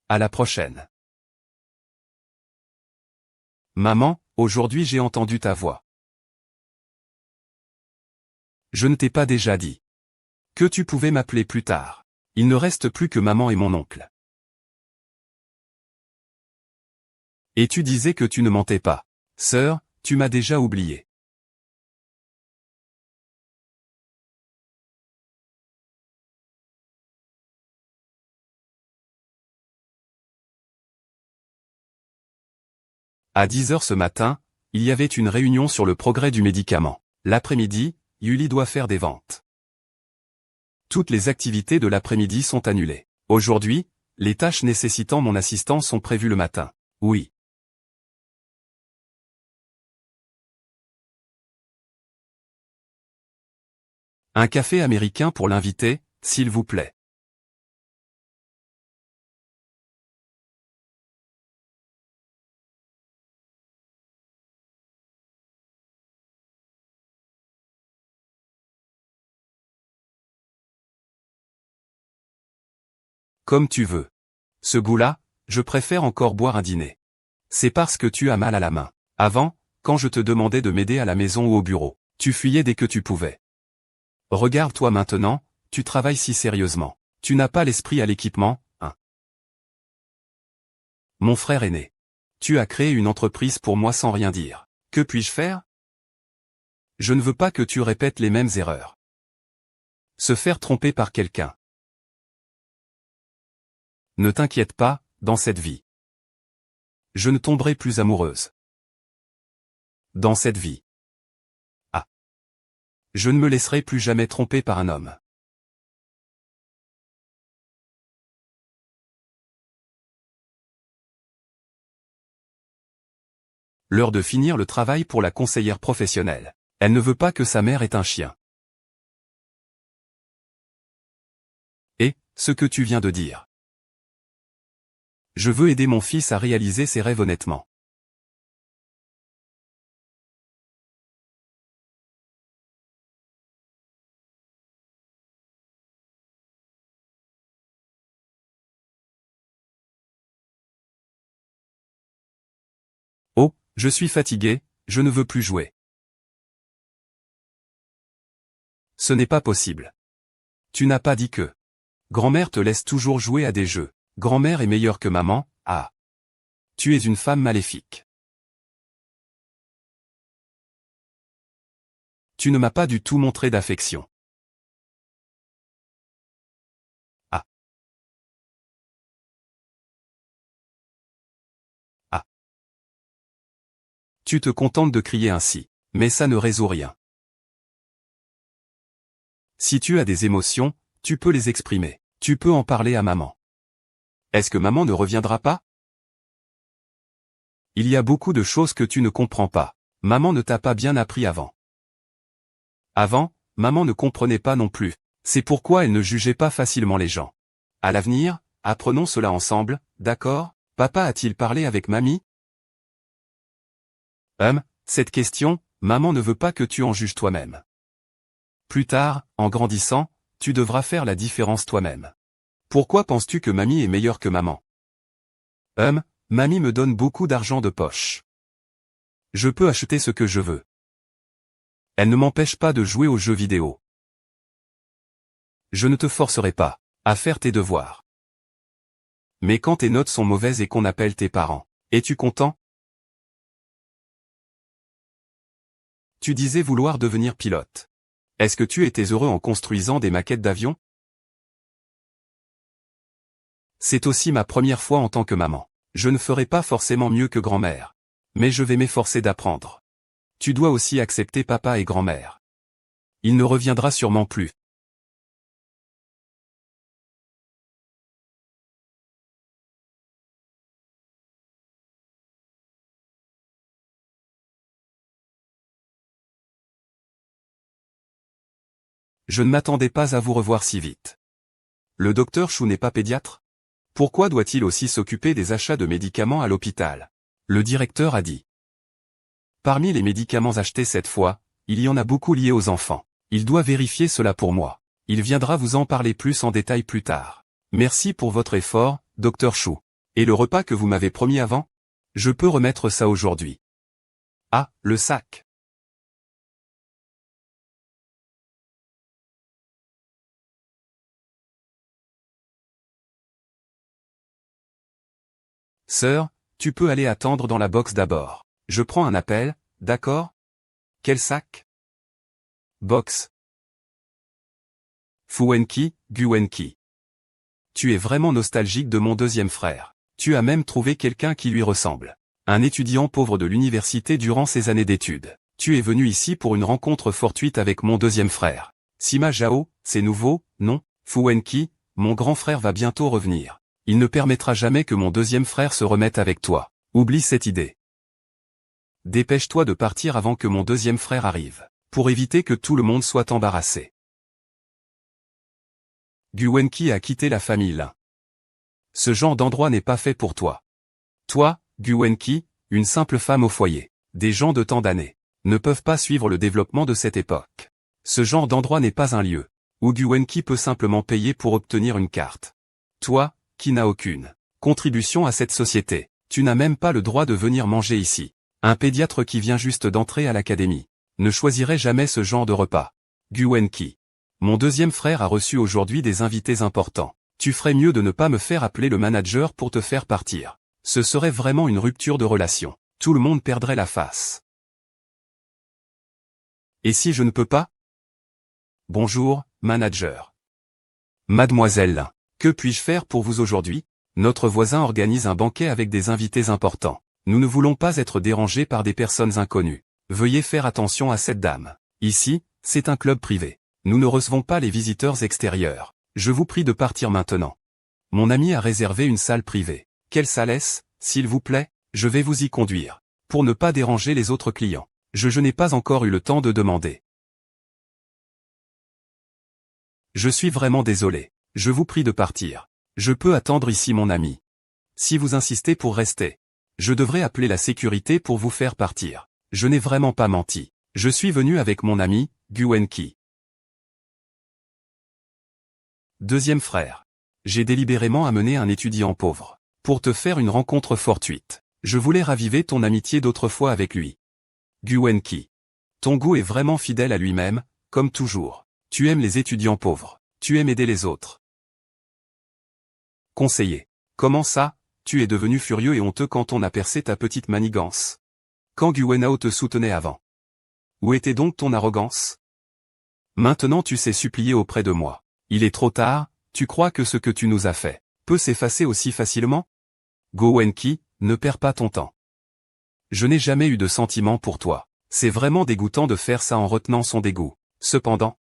À la prochaine. Maman, aujourd'hui j'ai entendu ta voix. Je ne t'ai pas déjà dit que tu pouvais m'appeler plus tard. Il ne reste plus que maman et mon oncle. Et tu disais que tu ne mentais pas. Sœur, tu m'as déjà oublié. À 10 heures ce matin, il y avait une réunion sur le progrès du médicament. L'après-midi, Yuli doit faire des ventes. Toutes les activités de l'après-midi sont annulées. Aujourd'hui, les tâches nécessitant mon assistance sont prévues le matin. Oui. Un café américain pour l'invité, s'il vous plaît. Comme tu veux. Ce goût-là, je préfère encore boire un dîner. C'est parce que tu as mal à la main. Avant, quand je te demandais de m'aider à la maison ou au bureau, tu fuyais dès que tu pouvais. Regarde-toi maintenant, tu travailles si sérieusement. Tu n'as pas l'esprit à l'équipement, hein. Mon frère aîné. Tu as créé une entreprise pour moi sans rien dire. Que puis-je faire? Je ne veux pas que tu répètes les mêmes erreurs. Se faire tromper par quelqu'un. Ne t'inquiète pas, dans cette vie. Je ne tomberai plus amoureuse. Dans cette vie. Ah. Je ne me laisserai plus jamais tromper par un homme. L'heure de finir le travail pour la conseillère professionnelle. Elle ne veut pas que sa mère ait un chien. Et, ce que tu viens de dire. Je veux aider mon fils à réaliser ses rêves honnêtement. Oh, je suis fatigué, je ne veux plus jouer. Ce n'est pas possible. Tu n'as pas dit que. Grand-mère te laisse toujours jouer à des jeux. Grand-mère est meilleure que maman, ah. Tu es une femme maléfique. Tu ne m'as pas du tout montré d'affection. Ah. Ah. Tu te contentes de crier ainsi. Mais ça ne résout rien. Si tu as des émotions, tu peux les exprimer. Tu peux en parler à maman. Est-ce que maman ne reviendra pas? Il y a beaucoup de choses que tu ne comprends pas. Maman ne t'a pas bien appris avant. Avant, maman ne comprenait pas non plus. C'est pourquoi elle ne jugeait pas facilement les gens. À l'avenir, apprenons cela ensemble, d'accord? Papa a-t-il parlé avec mamie? Cette question, maman ne veut pas que tu en juges toi-même. Plus tard, en grandissant, tu devras faire la différence toi-même. Pourquoi penses-tu que mamie est meilleure que maman? Mamie me donne beaucoup d'argent de poche. Je peux acheter ce que je veux. Elle ne m'empêche pas de jouer aux jeux vidéo. Je ne te forcerai pas à faire tes devoirs. Mais quand tes notes sont mauvaises et qu'on appelle tes parents, es-tu content? Tu disais vouloir devenir pilote. Est-ce que tu étais heureux en construisant des maquettes d'avions? C'est aussi ma première fois en tant que maman. Je ne ferai pas forcément mieux que grand-mère. Mais je vais m'efforcer d'apprendre. Tu dois aussi accepter papa et grand-mère. Il ne reviendra sûrement plus. Je ne m'attendais pas à vous revoir si vite. Le docteur Chou n'est pas pédiatre? Pourquoi doit-il aussi s'occuper des achats de médicaments à l'hôpital? Le directeur a dit. Parmi les médicaments achetés cette fois, il y en a beaucoup liés aux enfants. Il doit vérifier cela pour moi. Il viendra vous en parler plus en détail plus tard. Merci pour votre effort, docteur Chou. Et le repas que vous m'avez promis avant? Je peux remettre ça aujourd'hui. Ah, le sac. Sœur, tu peux aller attendre dans la box d'abord. Je prends un appel, d'accord? Quel sac? Box. Fuenki, Guenki. Tu es vraiment nostalgique de mon deuxième frère. Tu as même trouvé quelqu'un qui lui ressemble. Un étudiant pauvre de l'université durant ses années d'études. Tu es venu ici pour une rencontre fortuite avec mon deuxième frère. Sima Zhao, c'est nouveau, non? Fuenki, mon grand frère va bientôt revenir. Il ne permettra jamais que mon deuxième frère se remette avec toi. Oublie cette idée. Dépêche-toi de partir avant que mon deuxième frère arrive, pour éviter que tout le monde soit embarrassé. Guenki a quitté la famille là. Ce genre d'endroit n'est pas fait pour toi. Toi, Guenki, une simple femme au foyer, des gens de tant d'années, ne peuvent pas suivre le développement de cette époque. Ce genre d'endroit n'est pas un lieu, où Guenki peut simplement payer pour obtenir une carte. Toi, qui n'as aucune contribution à cette société, tu n'as même pas le droit de venir manger ici. Un pédiatre qui vient juste d'entrer à l'académie ne choisirait jamais ce genre de repas. Guenki. Mon deuxième frère a reçu aujourd'hui des invités importants. Tu ferais mieux de ne pas me faire appeler le manager pour te faire partir. Ce serait vraiment une rupture de relation. Tout le monde perdrait la face. Et si je ne peux pas? Bonjour, manager. Mademoiselle, que puis-je faire pour vous aujourd'hui? Notre voisin organise un banquet avec des invités importants. Nous ne voulons pas être dérangés par des personnes inconnues. Veuillez faire attention à cette dame. Ici, c'est un club privé. Nous ne recevons pas les visiteurs extérieurs. Je vous prie de partir maintenant. Mon ami a réservé une salle privée. Quelle salle est-ce, s'il vous plaît? Je vais vous y conduire. Pour ne pas déranger les autres clients. Je n'ai pas encore eu le temps de demander. Je suis vraiment désolé. Je vous prie de partir. Je peux attendre ici mon ami. Si vous insistez pour rester, je devrais appeler la sécurité pour vous faire partir. Je n'ai vraiment pas menti. Je suis venu avec mon ami, Guenki. Deuxième frère. J'ai délibérément amené un étudiant pauvre, pour te faire une rencontre fortuite. Je voulais raviver ton amitié d'autrefois avec lui. Guenki. Ton goût est vraiment fidèle à lui-même, comme toujours. Tu aimes les étudiants pauvres. Tu aimes aider les autres. Conseiller. Comment ça, tu es devenu furieux et honteux quand on a percé ta petite manigance? Quand Guenao te soutenait avant. Où était donc ton arrogance? Maintenant tu sais supplier auprès de moi. Il est trop tard, tu crois que ce que tu nous as fait peut s'effacer aussi facilement? Guenki, ne perds pas ton temps. Je n'ai jamais eu de sentiment pour toi. C'est vraiment dégoûtant de faire ça en retenant son dégoût. Cependant,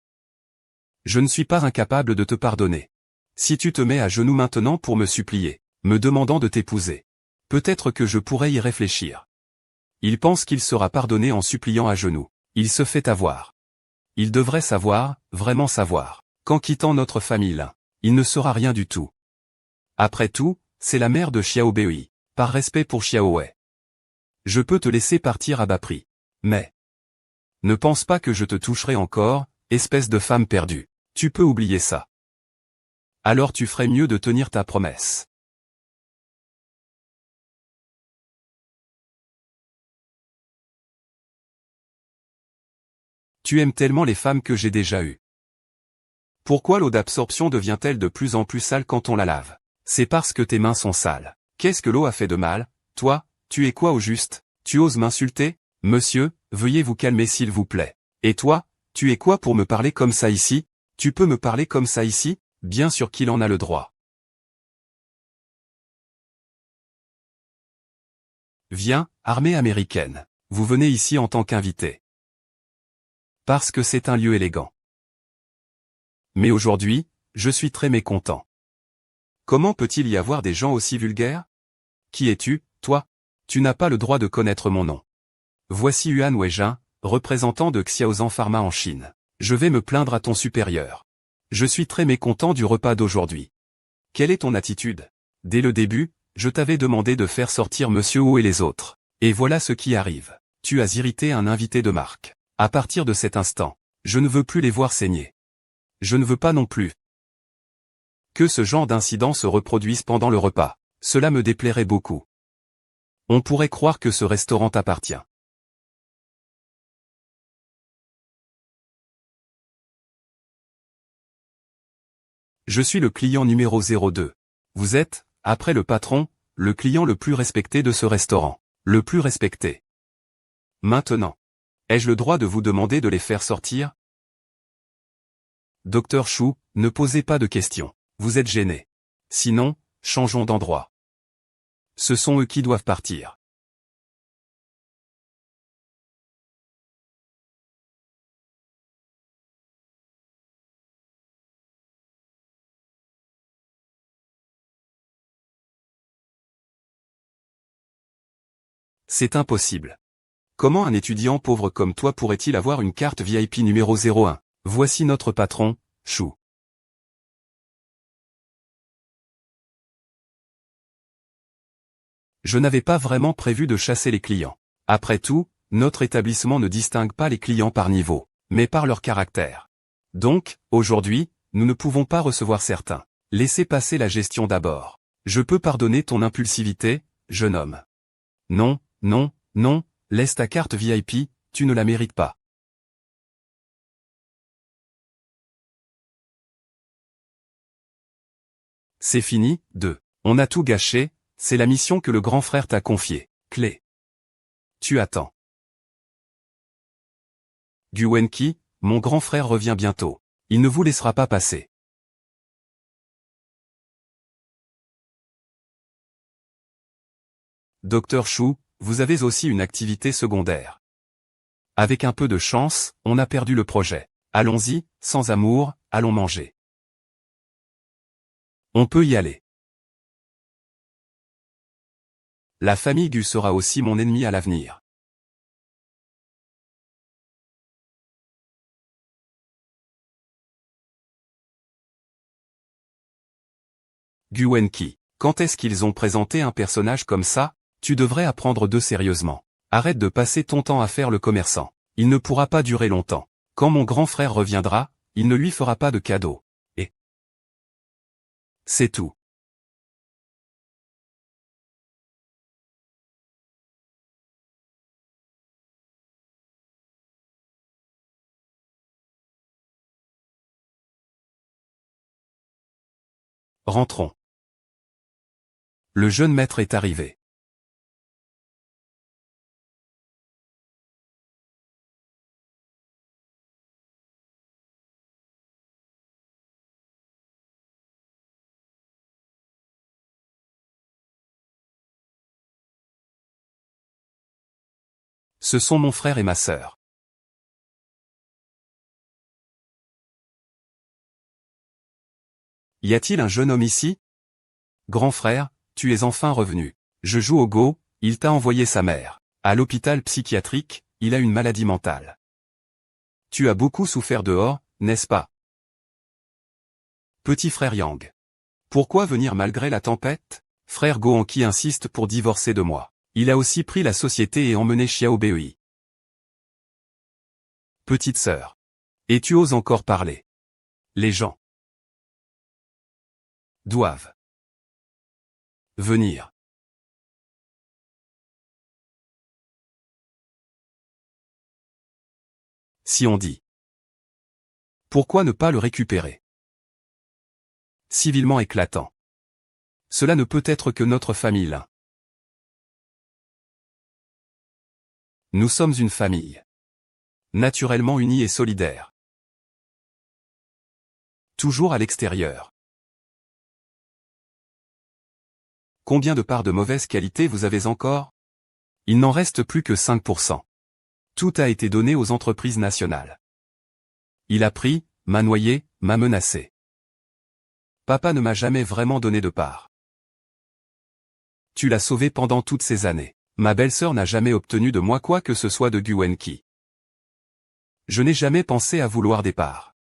je ne suis pas incapable de te pardonner. Si tu te mets à genoux maintenant pour me supplier, me demandant de t'épouser, peut-être que je pourrais y réfléchir. Il pense qu'il sera pardonné en suppliant à genoux. Il se fait avoir. Il devrait savoir, vraiment savoir, qu'en quittant notre famille là, il ne sera rien du tout. Après tout, c'est la mère de Xiao Bei, par respect pour Xiao Wei. Je peux te laisser partir à bas prix. Mais ne pense pas que je te toucherai encore, espèce de femme perdue. Tu peux oublier ça. Alors tu ferais mieux de tenir ta promesse. Tu aimes tellement les femmes que j'ai déjà eues. Pourquoi l'eau d'absorption devient-elle de plus en plus sale quand on la lave? C'est parce que tes mains sont sales. Qu'est-ce que l'eau a fait de mal? Toi, tu es quoi au juste? Tu oses m'insulter? Monsieur, veuillez vous calmer s'il vous plaît. Et toi, tu es quoi pour me parler comme ça ici? Tu peux me parler comme ça ici? Bien sûr qu'il en a le droit. Viens, armée américaine. Vous venez ici en tant qu'invité. Parce que c'est un lieu élégant. Mais aujourd'hui, je suis très mécontent. Comment peut-il y avoir des gens aussi vulgaires? Qui es-tu, toi? Tu n'as pas le droit de connaître mon nom. Voici Yuan Weijin, représentant de Xiaozan Pharma en Chine. Je vais me plaindre à ton supérieur. Je suis très mécontent du repas d'aujourd'hui. Quelle est ton attitude? Dès le début, je t'avais demandé de faire sortir Monsieur Wu et les autres. Et voilà ce qui arrive. Tu as irrité un invité de marque. À partir de cet instant, je ne veux plus les voir saigner. Je ne veux pas non plus que ce genre d'incident se reproduise pendant le repas. Cela me déplairait beaucoup. On pourrait croire que ce restaurant t'appartient. Je suis le client numéro 02. Vous êtes, après le patron, le client le plus respecté de ce restaurant. Le plus respecté. Maintenant, ai-je le droit de vous demander de les faire sortir? Docteur Chou, ne posez pas de questions. Vous êtes gêné. Sinon, changeons d'endroit. Ce sont eux qui doivent partir. C'est impossible. Comment un étudiant pauvre comme toi pourrait-il avoir une carte VIP numéro 01? Voici notre patron, Chou. Je n'avais pas vraiment prévu de chasser les clients. Après tout, notre établissement ne distingue pas les clients par niveau, mais par leur caractère. Donc, aujourd'hui, nous ne pouvons pas recevoir certains. Laissez passer la gestion d'abord. Je peux pardonner ton impulsivité, jeune homme. Non, non, non, laisse ta carte VIP, tu ne la mérites pas. C'est fini, 2. On a tout gâché, c'est la mission que le grand frère t'a confiée. Clé. Tu attends. Gu Wenqi, mon grand frère revient bientôt. Il ne vous laissera pas passer. Docteur Chou, vous avez aussi une activité secondaire. Avec un peu de chance, on a perdu le projet. Allons-y, sans amour, allons manger. On peut y aller. La famille Gu sera aussi mon ennemi à l'avenir. Gu Wenqi, quand est-ce qu'ils ont présenté un personnage comme ça? Tu devrais apprendre d'eux sérieusement. Arrête de passer ton temps à faire le commerçant. Il ne pourra pas durer longtemps. Quand mon grand frère reviendra, il ne lui fera pas de cadeau. Et c'est tout. Rentrons. Le jeune maître est arrivé. Ce sont mon frère et ma sœur. Y a-t-il un jeune homme ici? Grand frère, tu es enfin revenu. Je joue au Go, il t'a envoyé sa mère. À l'hôpital psychiatrique, il a une maladie mentale. Tu as beaucoup souffert dehors, n'est-ce pas? Petit frère Yang. Pourquoi venir malgré la tempête? Frère Go Anki insiste pour divorcer de moi. Il a aussi pris la société et emmené Xiao Bei. Petite sœur. Et tu oses encore parler. Les gens doivent venir. Si on dit. Pourquoi ne pas le récupérer? Civilement éclatant. Cela ne peut être que notre famille là. Nous sommes une famille. Naturellement unie et solidaire. Toujours à l'extérieur. Combien de parts de mauvaise qualité vous avez encore? Il n'en reste plus que 5%. Tout a été donné aux entreprises nationales. Il a pris, m'a noyé, m'a menacé. Papa ne m'a jamais vraiment donné de part. Tu l'as sauvé pendant toutes ces années. Ma belle-sœur n'a jamais obtenu de moi quoi que ce soit de Gu Wenqi. Je n'ai jamais pensé à vouloir des parts.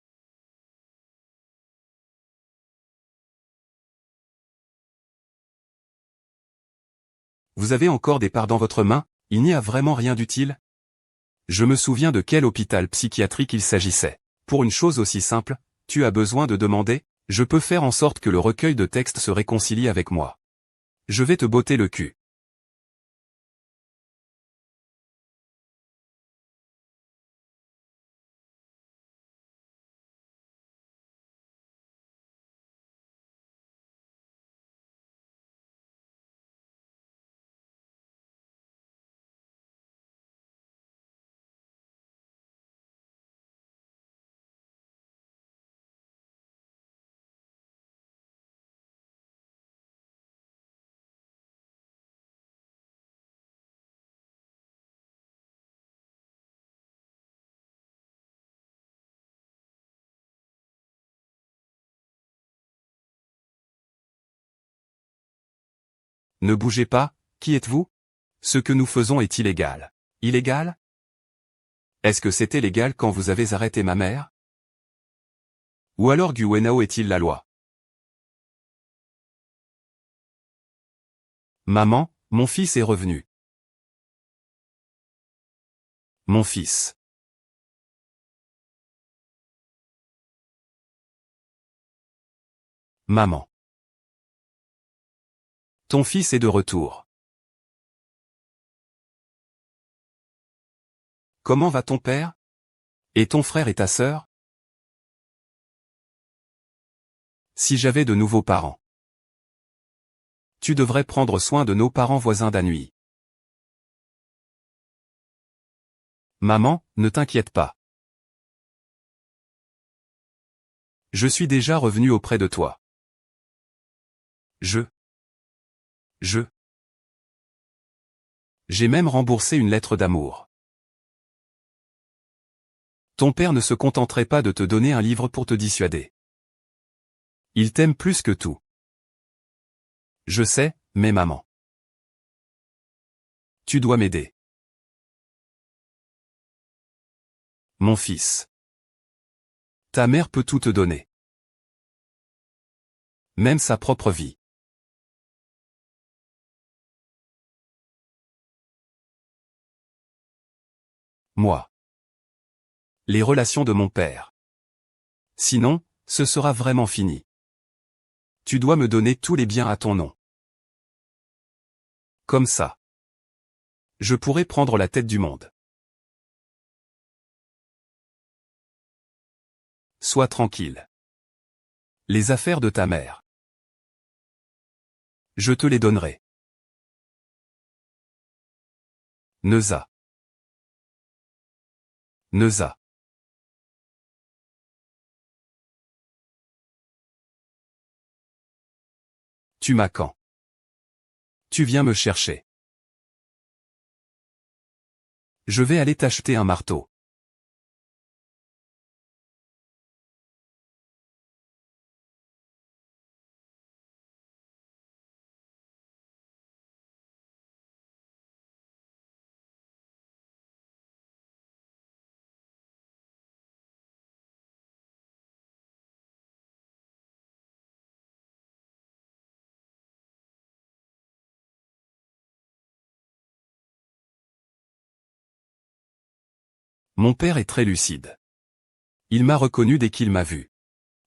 Vous avez encore des parts dans votre main? Il n'y a vraiment rien d'utile? Je me souviens de quel hôpital psychiatrique il s'agissait. Pour une chose aussi simple, tu as besoin de demander, je peux faire en sorte que le recueil de textes se réconcilie avec moi. Je vais te botter le cul. Ne bougez pas, qui êtes-vous? Ce que nous faisons est illégal. Illégal? Est-ce que c'était légal quand vous avez arrêté ma mère? Ou alors Gu Wenao est-il la loi? Maman, mon fils est revenu. Mon fils. Maman. Ton fils est de retour. Comment va ton père? Et ton frère et ta sœur? Si j'avais de nouveaux parents. Tu devrais prendre soin de nos parents voisins d'Anhui. Maman, ne t'inquiète pas. Je suis déjà revenu auprès de toi. J'ai même remboursé une lettre d'amour. Ton père ne se contenterait pas de te donner un livre pour te dissuader. Il t'aime plus que tout. Je sais, mais maman. Tu dois m'aider. Mon fils. Ta mère peut tout te donner. Même sa propre vie. Moi. Les relations de mon père. Sinon, ce sera vraiment fini. Tu dois me donner tous les biens à ton nom. Comme ça. Je pourrai prendre la tête du monde. Sois tranquille. Les affaires de ta mère. Je te les donnerai. Neuza. Neuza. Tu m'as quand? Tu viens me chercher. Je vais aller t'acheter un marteau. Mon père est très lucide. Il m'a reconnu dès qu'il m'a vu.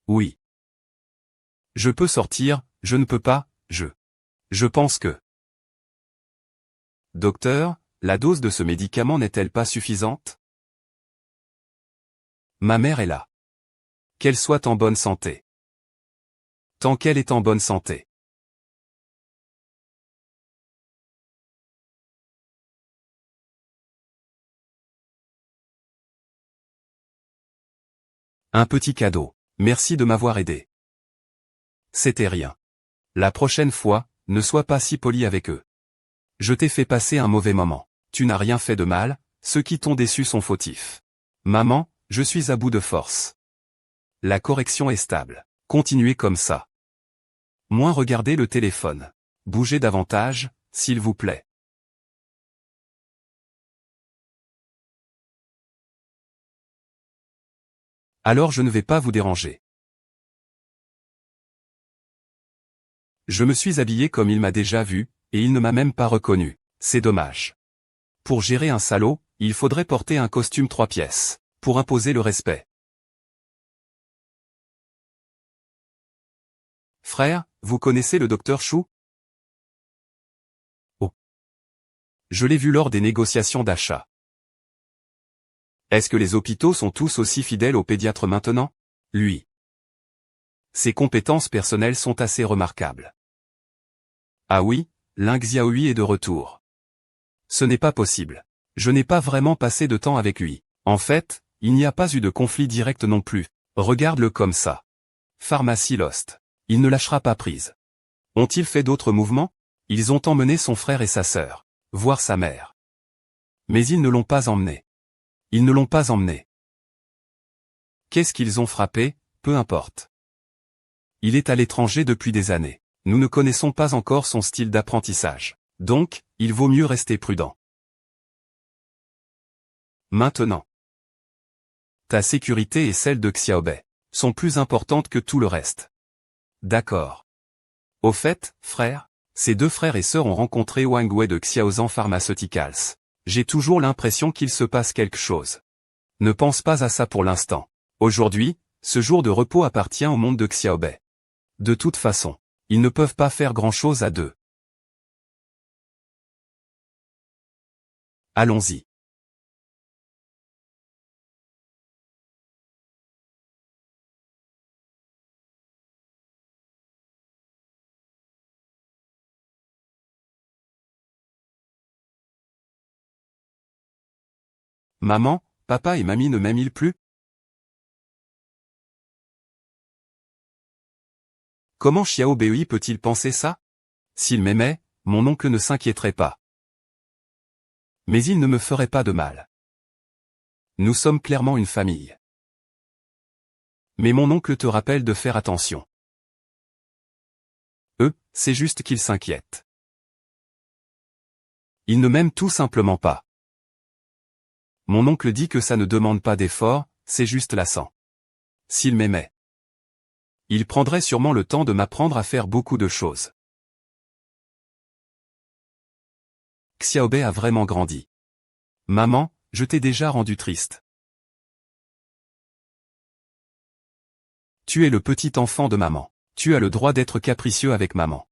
Oui. Je peux sortir, je ne peux pas, Je pense que... Docteur, la dose de ce médicament n'est-elle pas suffisante? Ma mère est là. Qu'elle soit en bonne santé. Tant qu'elle est en bonne santé. Un petit cadeau. Merci de m'avoir aidé. C'était rien. La prochaine fois, ne sois pas si poli avec eux. Je t'ai fait passer un mauvais moment. Tu n'as rien fait de mal, ceux qui t'ont déçu sont fautifs. Maman, je suis à bout de force. La correction est stable. Continuez comme ça. Moins regardez le téléphone. Bougez davantage, s'il vous plaît. Alors je ne vais pas vous déranger. Je me suis habillé comme il m'a déjà vu, et il ne m'a même pas reconnu. C'est dommage. Pour gérer un salaud, il faudrait porter un costume 3 pièces. Pour imposer le respect. Frère, vous connaissez le docteur Chou? Oh. Je l'ai vu lors des négociations d'achat. Est-ce que les hôpitaux sont tous aussi fidèles aux pédiatres maintenant? Lui. Ses compétences personnelles sont assez remarquables. Ah oui, Ling Xiaohui est de retour. Ce n'est pas possible. Je n'ai pas vraiment passé de temps avec lui. En fait, il n'y a pas eu de conflit direct non plus. Regarde-le comme ça. Pharmacie Lost. Il ne lâchera pas prise. Ont-ils fait d'autres mouvements? Ils ont emmené son frère et sa sœur. Voir sa mère. Mais ils ne l'ont pas emmené. Ils ne l'ont pas emmené. Qu'est-ce qu'ils ont frappé? Peu importe. Il est à l'étranger depuis des années. Nous ne connaissons pas encore son style d'apprentissage. Donc, il vaut mieux rester prudent. Maintenant. Ta sécurité et celle de Xiaobei sont plus importantes que tout le reste. D'accord. Au fait, frère, ces deux frères et sœurs ont rencontré Wang Wei de Xiaozan Pharmaceuticals. J'ai toujours l'impression qu'il se passe quelque chose. Ne pense pas à ça pour l'instant. Aujourd'hui, ce jour de repos appartient au monde de Xiaobei. De toute façon, ils ne peuvent pas faire grand-chose à deux. Allons-y. Maman, papa et mamie ne m'aiment-ils plus? Comment Xiao Bei peut-il penser ça? S'il m'aimait, mon oncle ne s'inquiéterait pas. Mais il ne me ferait pas de mal. Nous sommes clairement une famille. Mais mon oncle te rappelle de faire attention. C'est juste qu'il s'inquiète. Il ne m'aime tout simplement pas. Mon oncle dit que ça ne demande pas d'effort, c'est juste lassant. S'il m'aimait, il prendrait sûrement le temps de m'apprendre à faire beaucoup de choses. Xiaobei a vraiment grandi. Maman, je t'ai déjà rendu triste. Tu es le petit enfant de maman. Tu as le droit d'être capricieux avec maman.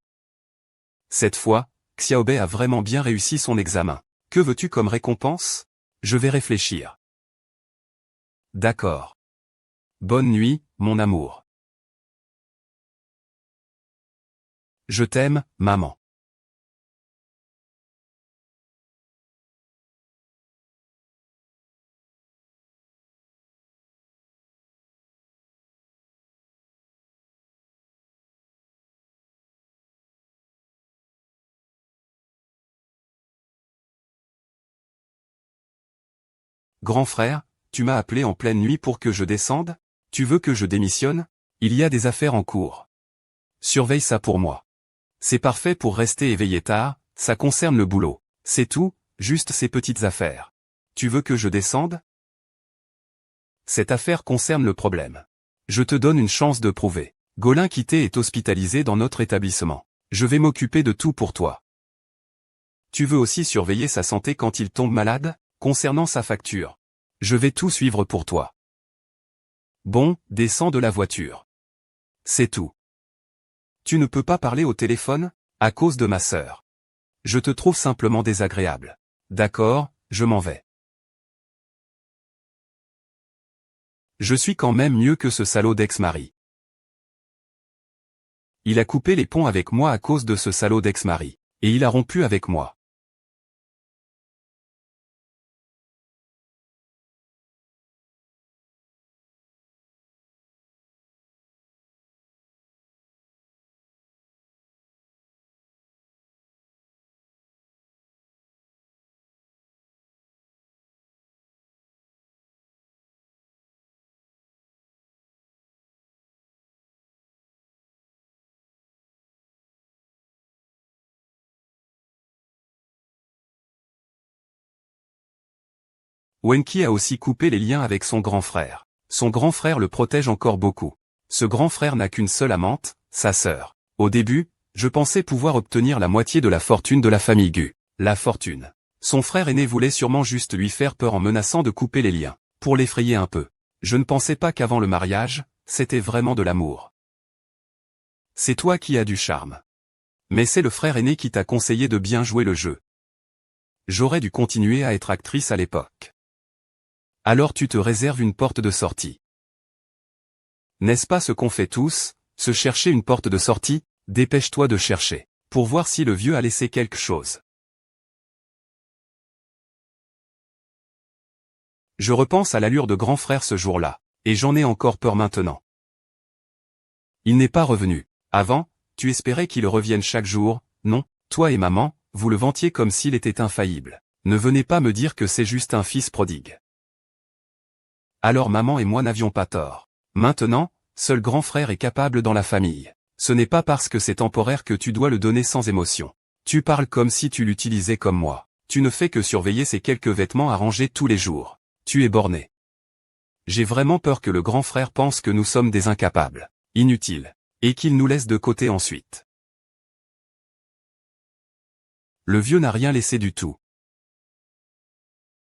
Cette fois, Xiaobei a vraiment bien réussi son examen. Que veux-tu comme récompense? Je vais réfléchir. D'accord. Bonne nuit, mon amour. Je t'aime, maman. Grand frère, tu m'as appelé en pleine nuit pour que je descende? Tu veux que je démissionne? Il y a des affaires en cours. Surveille ça pour moi. C'est parfait pour rester éveillé tard, ça concerne le boulot. C'est tout, juste ces petites affaires. Tu veux que je descende? Cette affaire concerne le problème. Je te donne une chance de prouver. Golin Quitté est hospitalisé dans notre établissement. Je vais m'occuper de tout pour toi. Tu veux aussi surveiller sa santé quand il tombe malade? Concernant sa facture. Je vais tout suivre pour toi. Bon, descends de la voiture. C'est tout. Tu ne peux pas parler au téléphone? À cause de ma sœur. Je te trouve simplement désagréable. D'accord, je m'en vais. Je suis quand même mieux que ce salaud d'ex-mari. Il a coupé les ponts avec moi à cause de ce salaud d'ex-mari. Et il a rompu avec moi. Wenki a aussi coupé les liens avec son grand frère. Son grand frère le protège encore beaucoup. Ce grand frère n'a qu'une seule amante, sa sœur. Au début, je pensais pouvoir obtenir la moitié de la fortune de la famille Gu. La fortune. Son frère aîné voulait sûrement juste lui faire peur en menaçant de couper les liens, pour l'effrayer un peu. Je ne pensais pas qu'avant le mariage, c'était vraiment de l'amour. C'est toi qui as du charme. Mais c'est le frère aîné qui t'a conseillé de bien jouer le jeu. J'aurais dû continuer à être actrice à l'époque. Alors tu te réserves une porte de sortie. N'est-ce pas ce qu'on fait tous, se chercher une porte de sortie? Dépêche-toi de chercher, pour voir si le vieux a laissé quelque chose. Je repense à l'allure de grand frère ce jour-là, et j'en ai encore peur maintenant. Il n'est pas revenu. Avant, tu espérais qu'il revienne chaque jour, non? Toi et maman, vous le vantiez comme s'il était infaillible. Ne venez pas me dire que c'est juste un fils prodigue. Alors maman et moi n'avions pas tort. Maintenant, seul grand frère est capable dans la famille. Ce n'est pas parce que c'est temporaire que tu dois le donner sans émotion. Tu parles comme si tu l'utilisais comme moi. Tu ne fais que surveiller ces quelques vêtements à ranger tous les jours. Tu es borné. J'ai vraiment peur que le grand frère pense que nous sommes des incapables, inutiles, et qu'il nous laisse de côté ensuite. Le vieux n'a rien laissé du tout.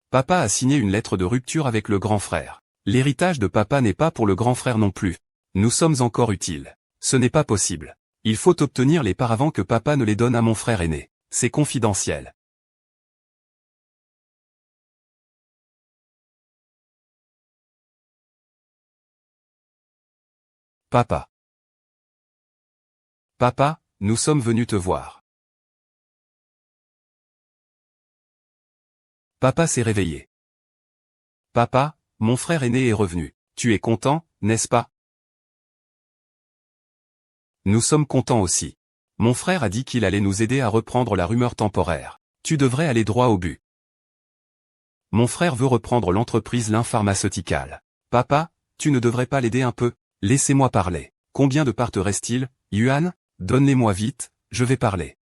Papa a signé une lettre de rupture avec le grand frère. L'héritage de papa n'est pas pour le grand frère non plus. Nous sommes encore utiles. Ce n'est pas possible. Il faut obtenir les parts avant que papa ne les donne à mon frère aîné. C'est confidentiel. Papa. Papa, nous sommes venus te voir. Papa s'est réveillé. Papa, mon frère aîné est revenu. Tu es content, n'est-ce pas? Nous sommes contents aussi. Mon frère a dit qu'il allait nous aider à reprendre la rumeur temporaire. Tu devrais aller droit au but. Mon frère veut reprendre l'entreprise Lin pharmaceuticale. Papa, tu ne devrais pas l'aider un peu? Laissez-moi parler. Combien de parts te reste-t-il, Yuan? Donne-les-moi vite, je vais parler.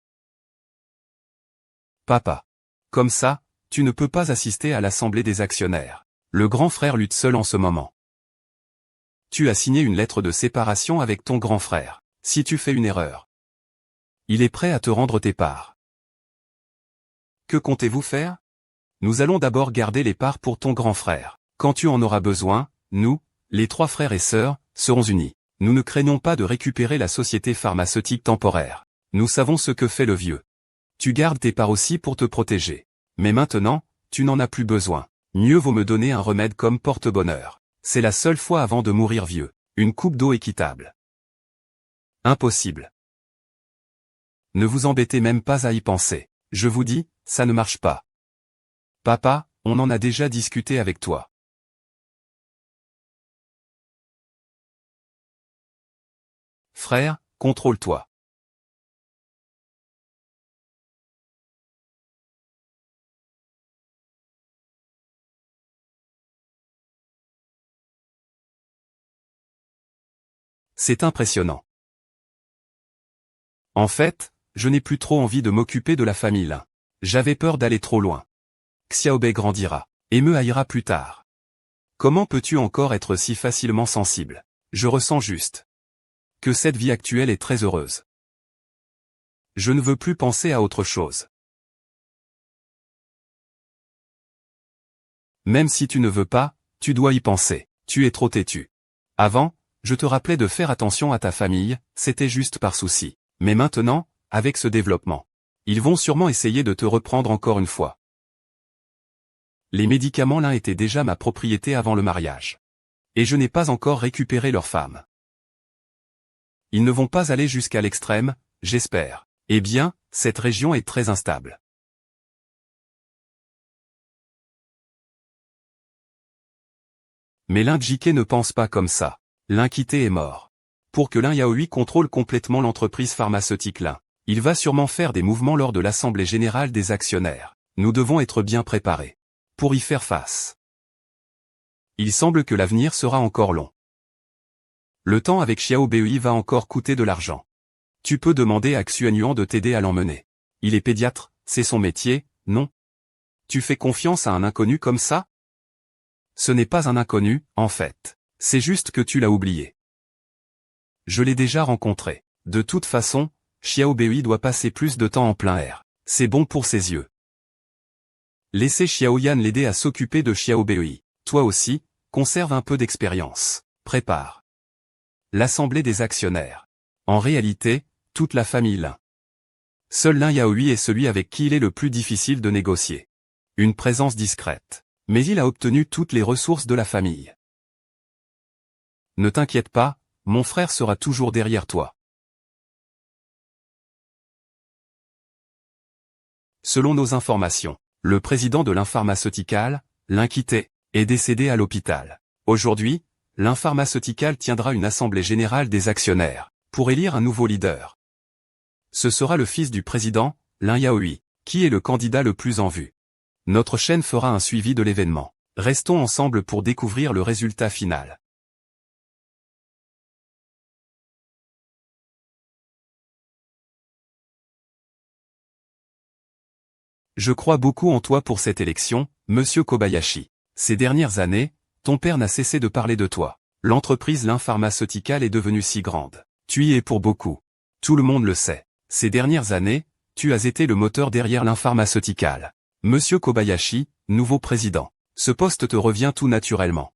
Papa. Comme ça, tu ne peux pas assister à l'assemblée des actionnaires. Le grand frère lutte seul en ce moment. Tu as signé une lettre de séparation avec ton grand frère. Si tu fais une erreur, il est prêt à te rendre tes parts. Que comptez-vous faire? Nous allons d'abord garder les parts pour ton grand frère. Quand tu en auras besoin, nous, les trois frères et sœurs, serons unis. Nous ne craignons pas de récupérer la société pharmaceutique temporaire. Nous savons ce que fait le vieux. Tu gardes tes parts aussi pour te protéger. Mais maintenant, tu n'en as plus besoin. Mieux vaut me donner un remède comme porte-bonheur. C'est la seule fois avant de mourir vieux. Une coupe d'eau équitable. Impossible. Ne vous embêtez même pas à y penser. Je vous dis, ça ne marche pas. Papa, on en a déjà discuté avec toi. Frère, contrôle-toi. C'est impressionnant. En fait, je n'ai plus trop envie de m'occuper de la famille Lin. J'avais peur d'aller trop loin. Xiaobei grandira, et me haïra plus tard. Comment peux-tu encore être si facilement sensible? Je ressens juste que cette vie actuelle est très heureuse. Je ne veux plus penser à autre chose. Même si tu ne veux pas, tu dois y penser, tu es trop têtu. Avant, je te rappelais de faire attention à ta famille, c'était juste par souci. Mais maintenant, avec ce développement, ils vont sûrement essayer de te reprendre encore une fois. Les médicaments Lin étaient déjà ma propriété avant le mariage. Et je n'ai pas encore récupéré leur femme. Ils ne vont pas aller jusqu'à l'extrême, j'espère. Eh bien, cette région est très instable. Mais Lin Jike ne pense pas comme ça. Lin Qite est mort. Pour que Lin Yaoi contrôle complètement l'entreprise pharmaceutique Lin, il va sûrement faire des mouvements lors de l'Assemblée générale des actionnaires. Nous devons être bien préparés pour y faire face. Il semble que l'avenir sera encore long. Le temps avec Xiaobei va encore coûter de l'argent. Tu peux demander à Xuanyuan de t'aider à l'emmener. Il est pédiatre, c'est son métier, non? Tu fais confiance à un inconnu comme ça? Ce n'est pas un inconnu, en fait. C'est juste que tu l'as oublié. Je l'ai déjà rencontré. De toute façon, Xiaobei doit passer plus de temps en plein air. C'est bon pour ses yeux. Laissez Xiaoyan l'aider à s'occuper de Xiaobei. Toi aussi, conserve un peu d'expérience. Prépare l'assemblée des actionnaires. En réalité, toute la famille Lin. Seul Lin Yaoi est celui avec qui il est le plus difficile de négocier. Une présence discrète. Mais il a obtenu toutes les ressources de la famille. Ne t'inquiète pas, mon frère sera toujours derrière toi. Selon nos informations, le président de Lin Pharmaceutical, Lin Qite, est décédé à l'hôpital. Aujourd'hui, Lin Pharmaceutical tiendra une assemblée générale des actionnaires, pour élire un nouveau leader. Ce sera le fils du président, Lin Yaoi, qui est le candidat le plus en vue. Notre chaîne fera un suivi de l'événement. Restons ensemble pour découvrir le résultat final. Je crois beaucoup en toi pour cette élection, monsieur Kobayashi. Ces dernières années, ton père n'a cessé de parler de toi. L'entreprise Lin Pharmaceutical est devenue si grande. Tu y es pour beaucoup. Tout le monde le sait. Ces dernières années, tu as été le moteur derrière Lin Pharmaceutical. Monsieur Kobayashi, nouveau président. Ce poste te revient tout naturellement.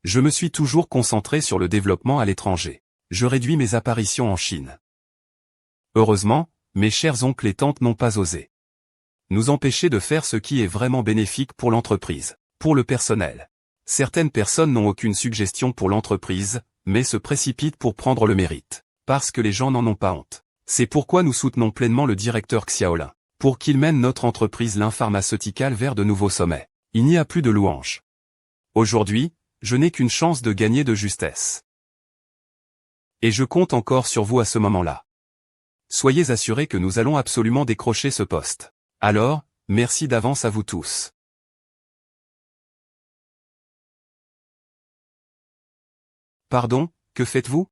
Je me suis toujours concentré sur le développement à l'étranger. Je réduis mes apparitions en Chine. Heureusement, mes chers oncles et tantes n'ont pas osé nous empêcher de faire ce qui est vraiment bénéfique pour l'entreprise, pour le personnel. Certaines personnes n'ont aucune suggestion pour l'entreprise, mais se précipitent pour prendre le mérite, parce que les gens n'en ont pas honte. C'est pourquoi nous soutenons pleinement le directeur Xiaolin, pour qu'il mène notre entreprise Lin Pharmaceutical vers de nouveaux sommets. Il n'y a plus de louanges. Aujourd'hui, je n'ai qu'une chance de gagner de justesse. Et je compte encore sur vous à ce moment-là. Soyez assurés que nous allons absolument décrocher ce poste. Alors, merci d'avance à vous tous. Pardon, que faites-vous?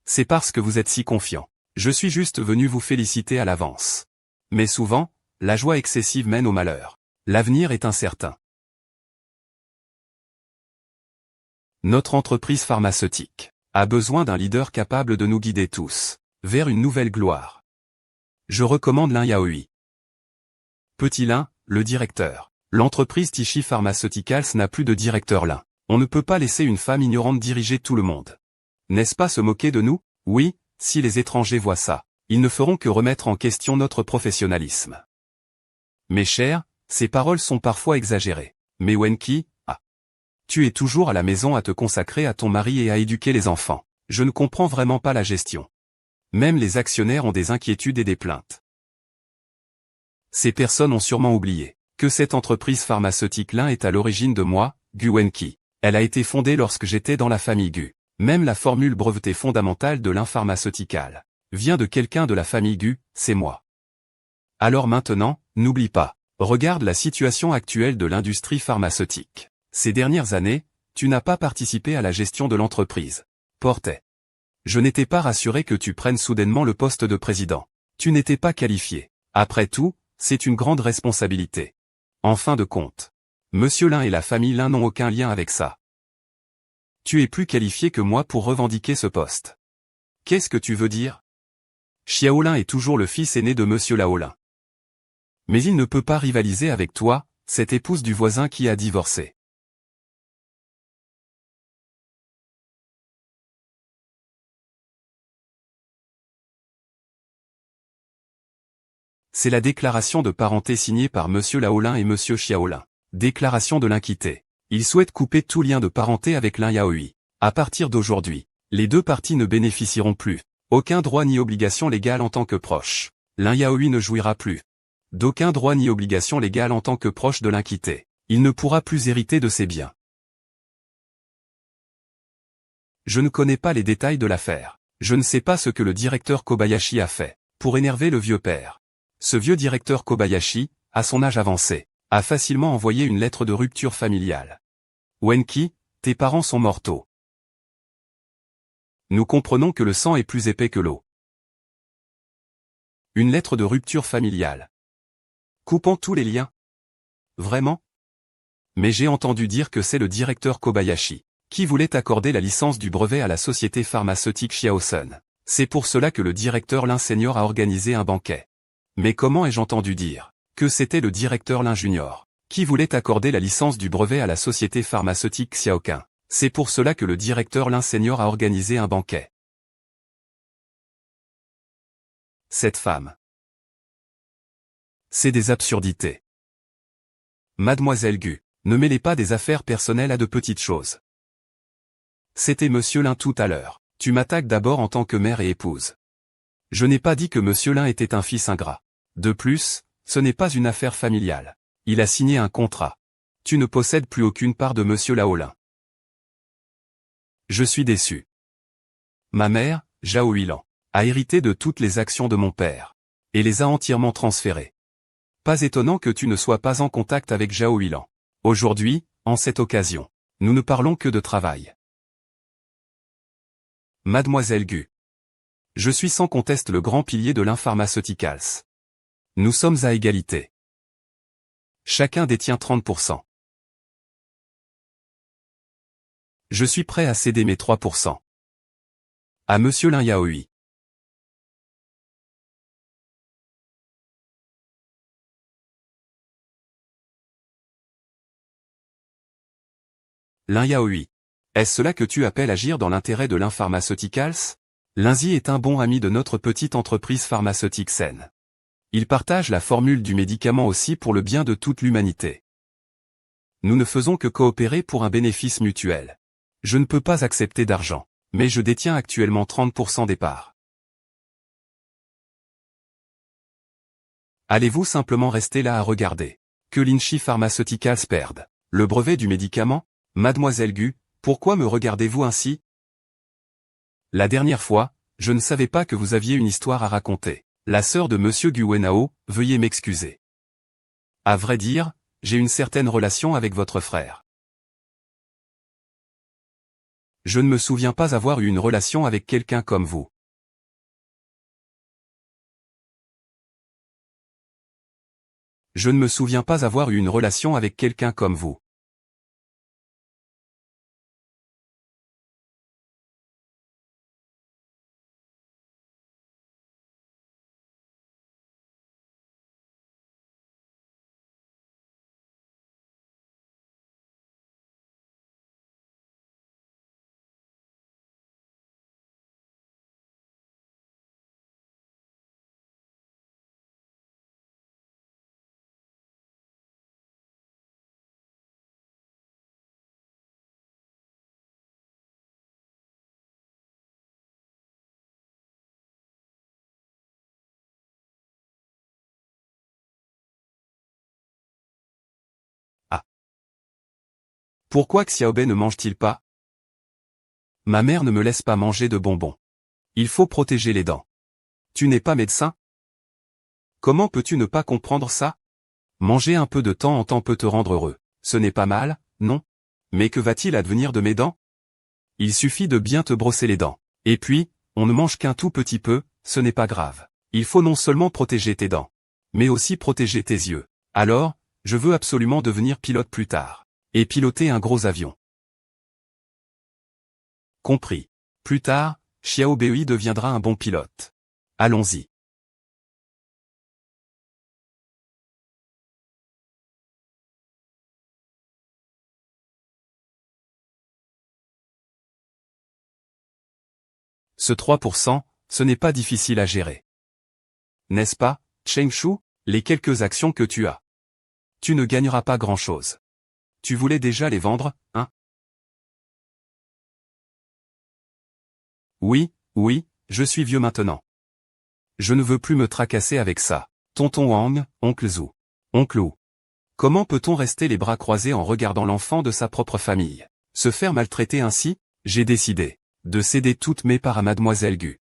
C'est parce que vous êtes si confiant. Je suis juste venu vous féliciter à l'avance. Mais souvent, la joie excessive mène au malheur. L'avenir est incertain. Notre entreprise pharmaceutique a besoin d'un leader capable de nous guider tous vers une nouvelle gloire. Je recommande Lin Yaoi. Petit Lin, le directeur. L'entreprise Tichy Pharmaceuticals n'a plus de directeur Lin. On ne peut pas laisser une femme ignorante diriger tout le monde. N'est-ce pas se moquer de nous? Oui, si les étrangers voient ça, ils ne feront que remettre en question notre professionnalisme. Mes chers, ces paroles sont parfois exagérées. Mais Wenqi, tu es toujours à la maison à te consacrer à ton mari et à éduquer les enfants. Je ne comprends vraiment pas la gestion. Même les actionnaires ont des inquiétudes et des plaintes. Ces personnes ont sûrement oublié que cette entreprise pharmaceutique Lin est à l'origine de moi, Gu Wenqi. Elle a été fondée lorsque j'étais dans la famille Gu. Même la formule brevetée fondamentale de Lin Pharmaceutical vient de quelqu'un de la famille Gu, c'est moi. Alors maintenant, n'oublie pas, regarde la situation actuelle de l'industrie pharmaceutique. Ces dernières années, tu n'as pas participé à la gestion de l'entreprise. Portais Je n'étais pas rassuré que tu prennes soudainement le poste de président. Tu n'étais pas qualifié. Après tout, c'est une grande responsabilité. En fin de compte, Monsieur Lin et la famille Lin n'ont aucun lien avec ça. Tu es plus qualifié que moi pour revendiquer ce poste. Qu'est-ce que tu veux dire? Xiao Lin est toujours le fils aîné de Monsieur Lao Lin. Mais il ne peut pas rivaliser avec toi, cette épouse du voisin qui a divorcé. C'est la déclaration de parenté signée par Monsieur Lao Lin et Monsieur Xiao Lin. Déclaration de l'inquité. Il souhaite couper tout lien de parenté avec Lin Yaohui. À partir d'aujourd'hui, les deux parties ne bénéficieront plus aucun droit ni obligation légale en tant que proche. Lin Yaohui ne jouira plus d'aucun droit ni obligation légale en tant que proche de l'inquité. Il ne pourra plus hériter de ses biens. Je ne connais pas les détails de l'affaire. Je ne sais pas ce que le directeur Kobayashi a fait pour énerver le vieux père. Ce vieux directeur Kobayashi, à son âge avancé, a facilement envoyé une lettre de rupture familiale. Wenki, tes parents sont mortaux. Nous comprenons que le sang est plus épais que l'eau. Une lettre de rupture familiale. Coupant tous les liens. Vraiment? Mais j'ai entendu dire que c'est le directeur Kobayashi qui voulait accorder la licence du brevet à la société pharmaceutique Xiaosun. C'est pour cela que le directeur Lin Senior a organisé un banquet. Mais comment ai-je entendu dire que c'était le directeur Lin Junior qui voulait accorder la licence du brevet à la société pharmaceutique Xiaoquin? C'est pour cela que le directeur Lin Senior a organisé un banquet. Cette femme. C'est des absurdités. Mademoiselle Gu, ne mêlez pas des affaires personnelles à de petites choses. C'était Monsieur Lin tout à l'heure. Tu m'attaques d'abord en tant que mère et épouse. Je n'ai pas dit que Monsieur Lin était un fils ingrat. De plus, ce n'est pas une affaire familiale. Il a signé un contrat. Tu ne possèdes plus aucune part de Monsieur Lao Lin. Je suis déçu. Ma mère, Zhao Huilan, a hérité de toutes les actions de mon père et les a entièrement transférées. Pas étonnant que tu ne sois pas en contact avec Zhao Huilan. Aujourd'hui, en cette occasion, nous ne parlons que de travail. Mademoiselle Gu. Je suis sans conteste le grand pilier de Lin Pharmaceuticals. Nous sommes à égalité. Chacun détient 30%. Je suis prêt à céder mes 3%. À Monsieur Lin Yaohui. Lin Yaohui. Est-ce cela que tu appelles agir dans l'intérêt de Lin Pharmaceuticals? Linzi est un bon ami de notre petite entreprise pharmaceutique saine. Il partage la formule du médicament aussi pour le bien de toute l'humanité. Nous ne faisons que coopérer pour un bénéfice mutuel. Je ne peux pas accepter d'argent, mais je détiens actuellement 30% des parts. Allez-vous simplement rester là à regarder que Linchi Pharmaceuticals perde le brevet du médicament? Mademoiselle Gu, pourquoi me regardez-vous ainsi? La dernière fois, je ne savais pas que vous aviez une histoire à raconter. La sœur de Monsieur Gu Wenao, veuillez m'excuser. À vrai dire, j'ai une certaine relation avec votre frère. Je ne me souviens pas avoir eu une relation avec quelqu'un comme vous. Je ne me souviens pas avoir eu une relation avec quelqu'un comme vous. Ah. Pourquoi Xiaobei ne mange-t-il pas? Ma mère ne me laisse pas manger de bonbons. Il faut protéger les dents. Tu n'es pas médecin? Comment peux-tu ne pas comprendre ça? Manger un peu de temps en temps peut te rendre heureux. Ce n'est pas mal, non? Mais que va-t-il advenir de mes dents? Il suffit de bien te brosser les dents. Et puis, On ne mange qu'un tout petit peu, ce n'est pas grave. Il faut non seulement protéger tes dents, mais aussi protéger tes yeux. Alors, je veux absolument devenir pilote plus tard. Et piloter un gros avion. Compris. Plus tard, Xiao Bei deviendra un bon pilote. Allons-y. Ce 3%, ce n'est pas difficile à gérer. N'est-ce pas, Cheng Shu, les quelques actions que tu as? Tu ne gagneras pas grand-chose. Tu voulais déjà les vendre, hein? Oui, oui, je suis vieux maintenant. Je ne veux plus me tracasser avec ça. Tonton Wang, oncle Zhu. Oncle Wu. Comment peut-on rester les bras croisés en regardant l'enfant de sa propre famille se faire maltraiter ainsi? J'ai décidé de céder toutes mes parts à Mademoiselle Gu.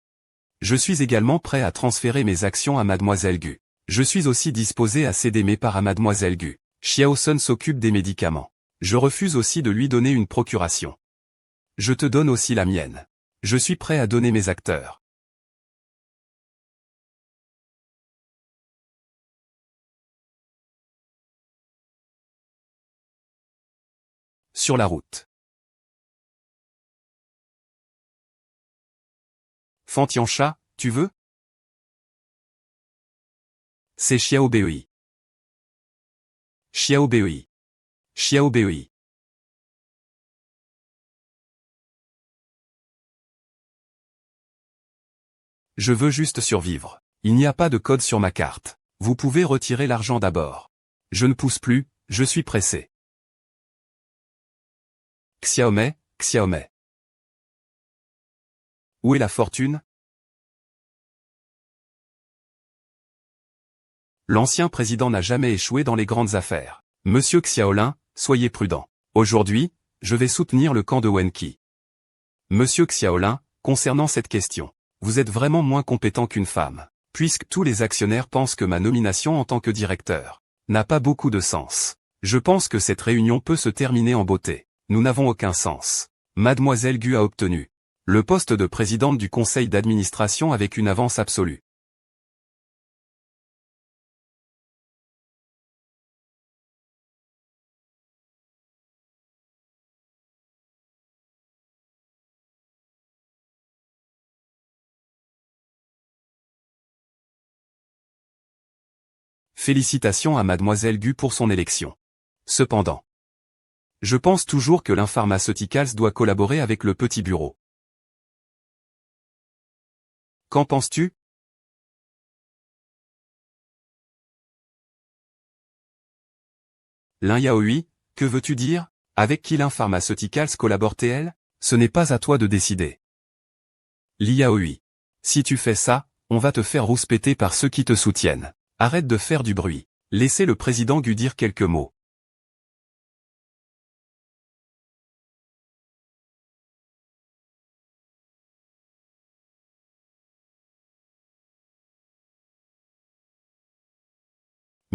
Je suis également prêt à transférer mes actions à Mademoiselle Gu. Je suis aussi disposé à céder mes parts à Mademoiselle Gu. Xiao Sun s'occupe des médicaments. Je refuse aussi de lui donner une procuration. Je te donne aussi la mienne. Je suis prêt à donner mes acteurs. Sur la route. Fantiancha, tu veux? C'est Xiao Bei. Xiao Bei. Xiao Bei. Je veux juste survivre. Il n'y a pas de code sur ma carte. Vous pouvez retirer l'argent d'abord. Je ne pousse plus, je suis pressé. Xiaomei, Xiaomei. Où est la fortune? L'ancien président n'a jamais échoué dans les grandes affaires. Monsieur Xiaolin, soyez prudent. Aujourd'hui, je vais soutenir le camp de Wenqi. Monsieur Xiaolin, concernant cette question, vous êtes vraiment moins compétent qu'une femme, puisque tous les actionnaires pensent que ma nomination en tant que directeur n'a pas beaucoup de sens. Je pense que cette réunion peut se terminer en beauté. Nous n'avons aucun sens. Mademoiselle Gu a obtenu le poste de présidente du conseil d'administration avec une avance absolue. Félicitations à Mademoiselle Gu pour son élection. Cependant, je pense toujours que l'Inpharmaceuticals doit collaborer avec le petit bureau. Qu'en penses-tu? Lin Yaoi, que veux-tu dire? Avec qui l'Inpharmaceuticals collabore-t-elle? Ce n'est pas à toi de décider. Li Yaoi. Si tu fais ça, on va te faire rouspéter par ceux qui te soutiennent. Arrête de faire du bruit. Laissez le président Gu dire quelques mots.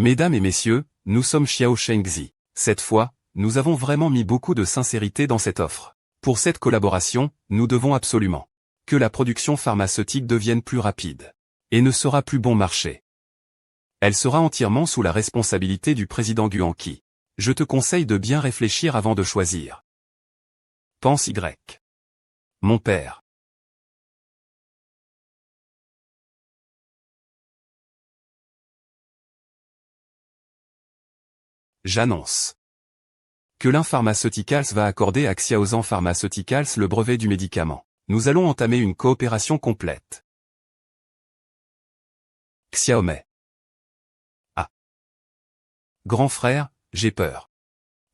Mesdames et messieurs, nous sommes Xiao Shengzi. Cette fois, nous avons vraiment mis beaucoup de sincérité dans cette offre. Pour cette collaboration, nous devons absolument que la production pharmaceutique devienne plus rapide et ne sera plus bon marché. Elle sera entièrement sous la responsabilité du président Guanqi. Je te conseille de bien réfléchir avant de choisir. Pense Y. Mon père. J'annonce que l'Inpharmaceuticals va accorder à Xiaozan Pharmaceuticals le brevet du médicament. Nous allons entamer une coopération complète. Xiaomei. Ah. Grand frère, j'ai peur.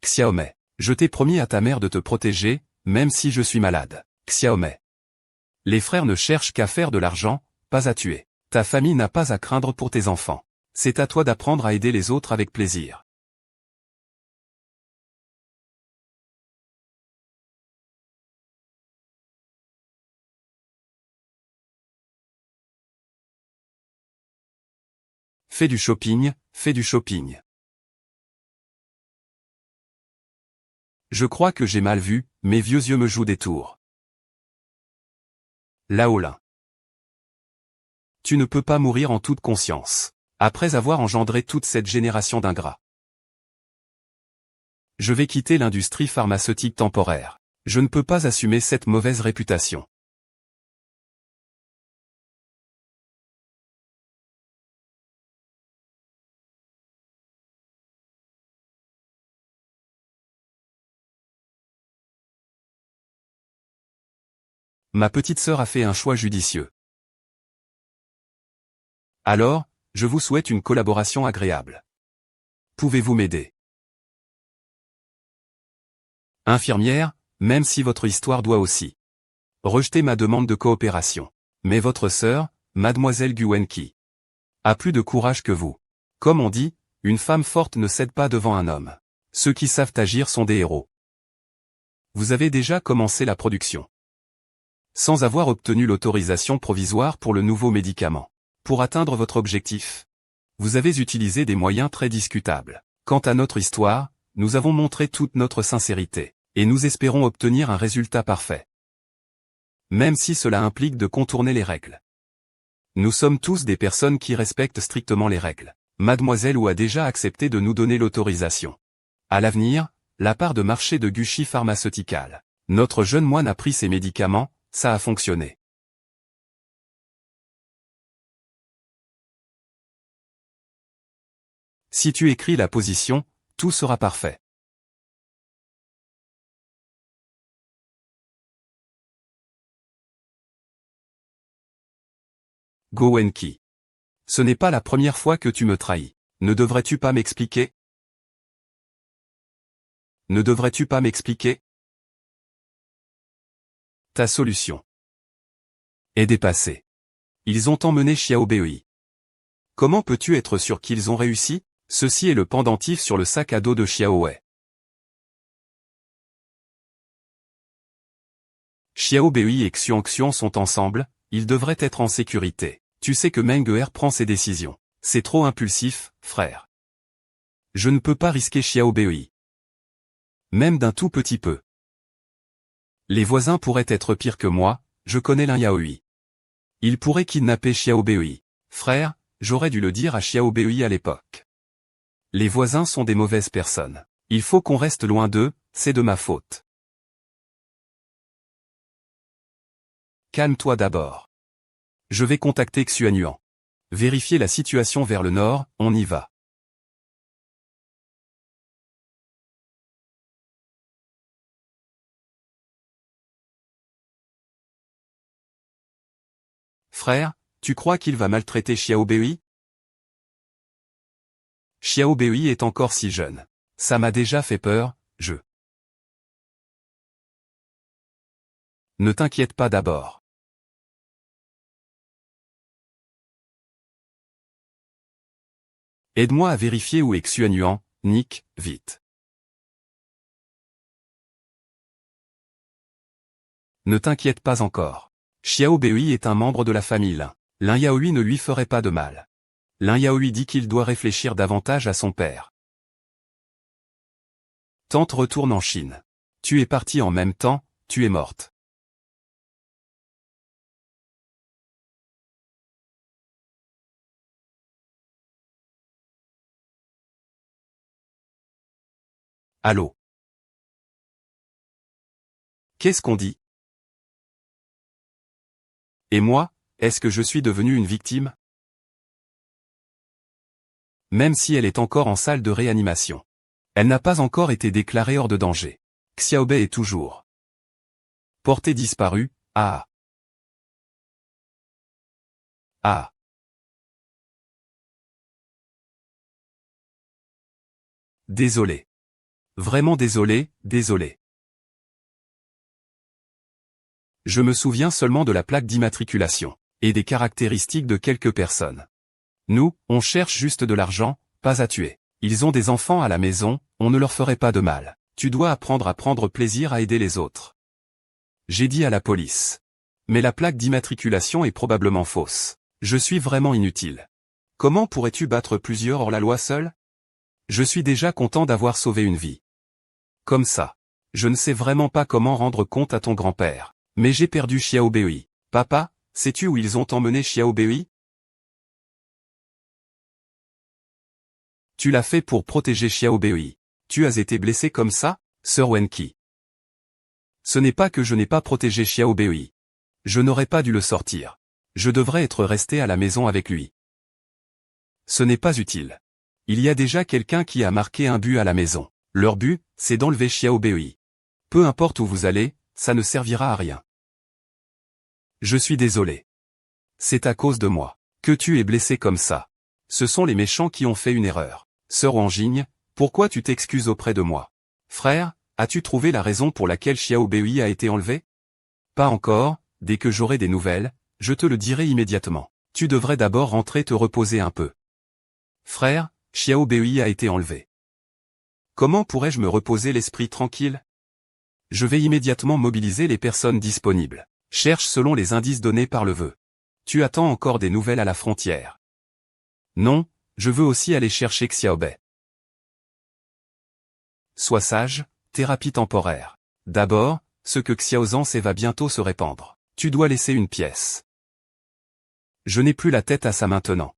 Xiaomei. Je t'ai promis à ta mère de te protéger, même si je suis malade. Xiaomei. Les frères ne cherchent qu'à faire de l'argent, pas à tuer. Ta famille n'a pas à craindre pour tes enfants. C'est à toi d'apprendre à aider les autres avec plaisir. Fais du shopping, fais du shopping. Je crois que j'ai mal vu, mes vieux yeux me jouent des tours. Laolin. Tu ne peux pas mourir en toute conscience. Après avoir engendré toute cette génération d'ingrats. Je vais quitter l'industrie pharmaceutique temporaire. Je ne peux pas assumer cette mauvaise réputation. Ma petite sœur a fait un choix judicieux. Alors, je vous souhaite une collaboration agréable. Pouvez-vous m'aider? Infirmière, même si votre histoire doit aussi rejeter ma demande de coopération. Mais votre sœur, mademoiselle Guwenki, a plus de courage que vous. Comme on dit, une femme forte ne cède pas devant un homme. Ceux qui savent agir sont des héros. Vous avez déjà commencé la production. Sans avoir obtenu l'autorisation provisoire pour le nouveau médicament. Pour atteindre votre objectif, vous avez utilisé des moyens très discutables. Quant à notre histoire, nous avons montré toute notre sincérité, et nous espérons obtenir un résultat parfait. Même si cela implique de contourner les règles. Nous sommes tous des personnes qui respectent strictement les règles. Mademoiselle Wu a déjà accepté de nous donner l'autorisation. À l'avenir, la part de marché de Gucci Pharmaceutical. Notre jeune moine a pris ses médicaments, ça a fonctionné. Si tu écris la position, tout sera parfait. Go Wenki. Ce n'est pas la première fois que tu me trahis. Ne devrais-tu pas m'expliquer? Ne devrais-tu pas m'expliquer? Ta solution est dépassée. Ils ont emmené Xiao Bei. Comment peux-tu être sûr qu'ils ont réussi? Ceci est le pendentif sur le sac à dos de Xiao Wei. Xiao Bei et Xuan Xuan sont ensemble, ils devraient être en sécurité. Tu sais que Meng Er prend ses décisions. C'est trop impulsif, frère. Je ne peux pas risquer Xiao Bei. Même d'un tout petit peu. Les voisins pourraient être pires que moi, je connais Lin Yaoi. Il pourrait kidnapper Xiao Bei. Frère, j'aurais dû le dire à Xiao Bei à l'époque. Les voisins sont des mauvaises personnes. Il faut qu'on reste loin d'eux, c'est de ma faute. Calme-toi d'abord. Je vais contacter Xuanyuan. Vérifier la situation vers le nord, on y va. Frère, tu crois qu'il va maltraiter Xiao Bei? Xiao Bei est encore si jeune. Ça m'a déjà fait peur, je. Ne t'inquiète pas d'abord. Aide-moi à vérifier où est Xuanyuan, Nick, vite. Ne t'inquiète pas encore. Xiao Bei est un membre de la famille Lin. Lin Yaoi ne lui ferait pas de mal. Lin Yaoi dit qu'il doit réfléchir davantage à son père. Tante retourne en Chine. Tu es partie en même temps, tu es morte. Allô? Qu'est-ce qu'on dit? Et moi, est-ce que je suis devenue une victime? Même si elle est encore en salle de réanimation. Elle n'a pas encore été déclarée hors de danger. Xiaobei est toujours portée disparue, ah. Ah. Désolé. Vraiment désolé, désolé. Je me souviens seulement de la plaque d'immatriculation, et des caractéristiques de quelques personnes. Nous, on cherche juste de l'argent, pas à tuer. Ils ont des enfants à la maison, on ne leur ferait pas de mal. Tu dois apprendre à prendre plaisir à aider les autres. J'ai dit à la police. Mais la plaque d'immatriculation est probablement fausse. Je suis vraiment inutile. Comment pourrais-tu battre plusieurs hors la loi seul? Je suis déjà content d'avoir sauvé une vie. Comme ça. Je ne sais vraiment pas comment rendre compte à ton grand-père. Mais j'ai perdu Xiao Bei. Papa, sais-tu où ils ont emmené Xiao Bei? Tu l'as fait pour protéger Xiaobei. Tu as été blessé comme ça, sœur Wenqi. Ce n'est pas que je n'ai pas protégé Xiaobei. Je n'aurais pas dû le sortir. Je devrais être resté à la maison avec lui. Ce n'est pas utile. Il y a déjà quelqu'un qui a marqué un but à la maison. Leur but, c'est d'enlever Xiaobei. Peu importe où vous allez, ça ne servira à rien. Je suis désolé. C'est à cause de moi que tu es blessé comme ça. Ce sont les méchants qui ont fait une erreur. Sœur Wanjing, pourquoi tu t'excuses auprès de moi? Frère, as-tu trouvé la raison pour laquelle Xiaobei a été enlevé? Pas encore, dès que j'aurai des nouvelles, je te le dirai immédiatement. Tu devrais d'abord rentrer te reposer un peu. Frère, Xiaobei a été enlevé. Comment pourrais-je me reposer l'esprit tranquille? Je vais immédiatement mobiliser les personnes disponibles. Cherche selon les indices donnés par le vœu. Tu attends encore des nouvelles à la frontière. Non, je veux aussi aller chercher Xiaobei. Sois sage, thérapie temporaire. D'abord, ce que Xiaozan sait va bientôt se répandre. Tu dois laisser une pièce. Je n'ai plus la tête à ça maintenant.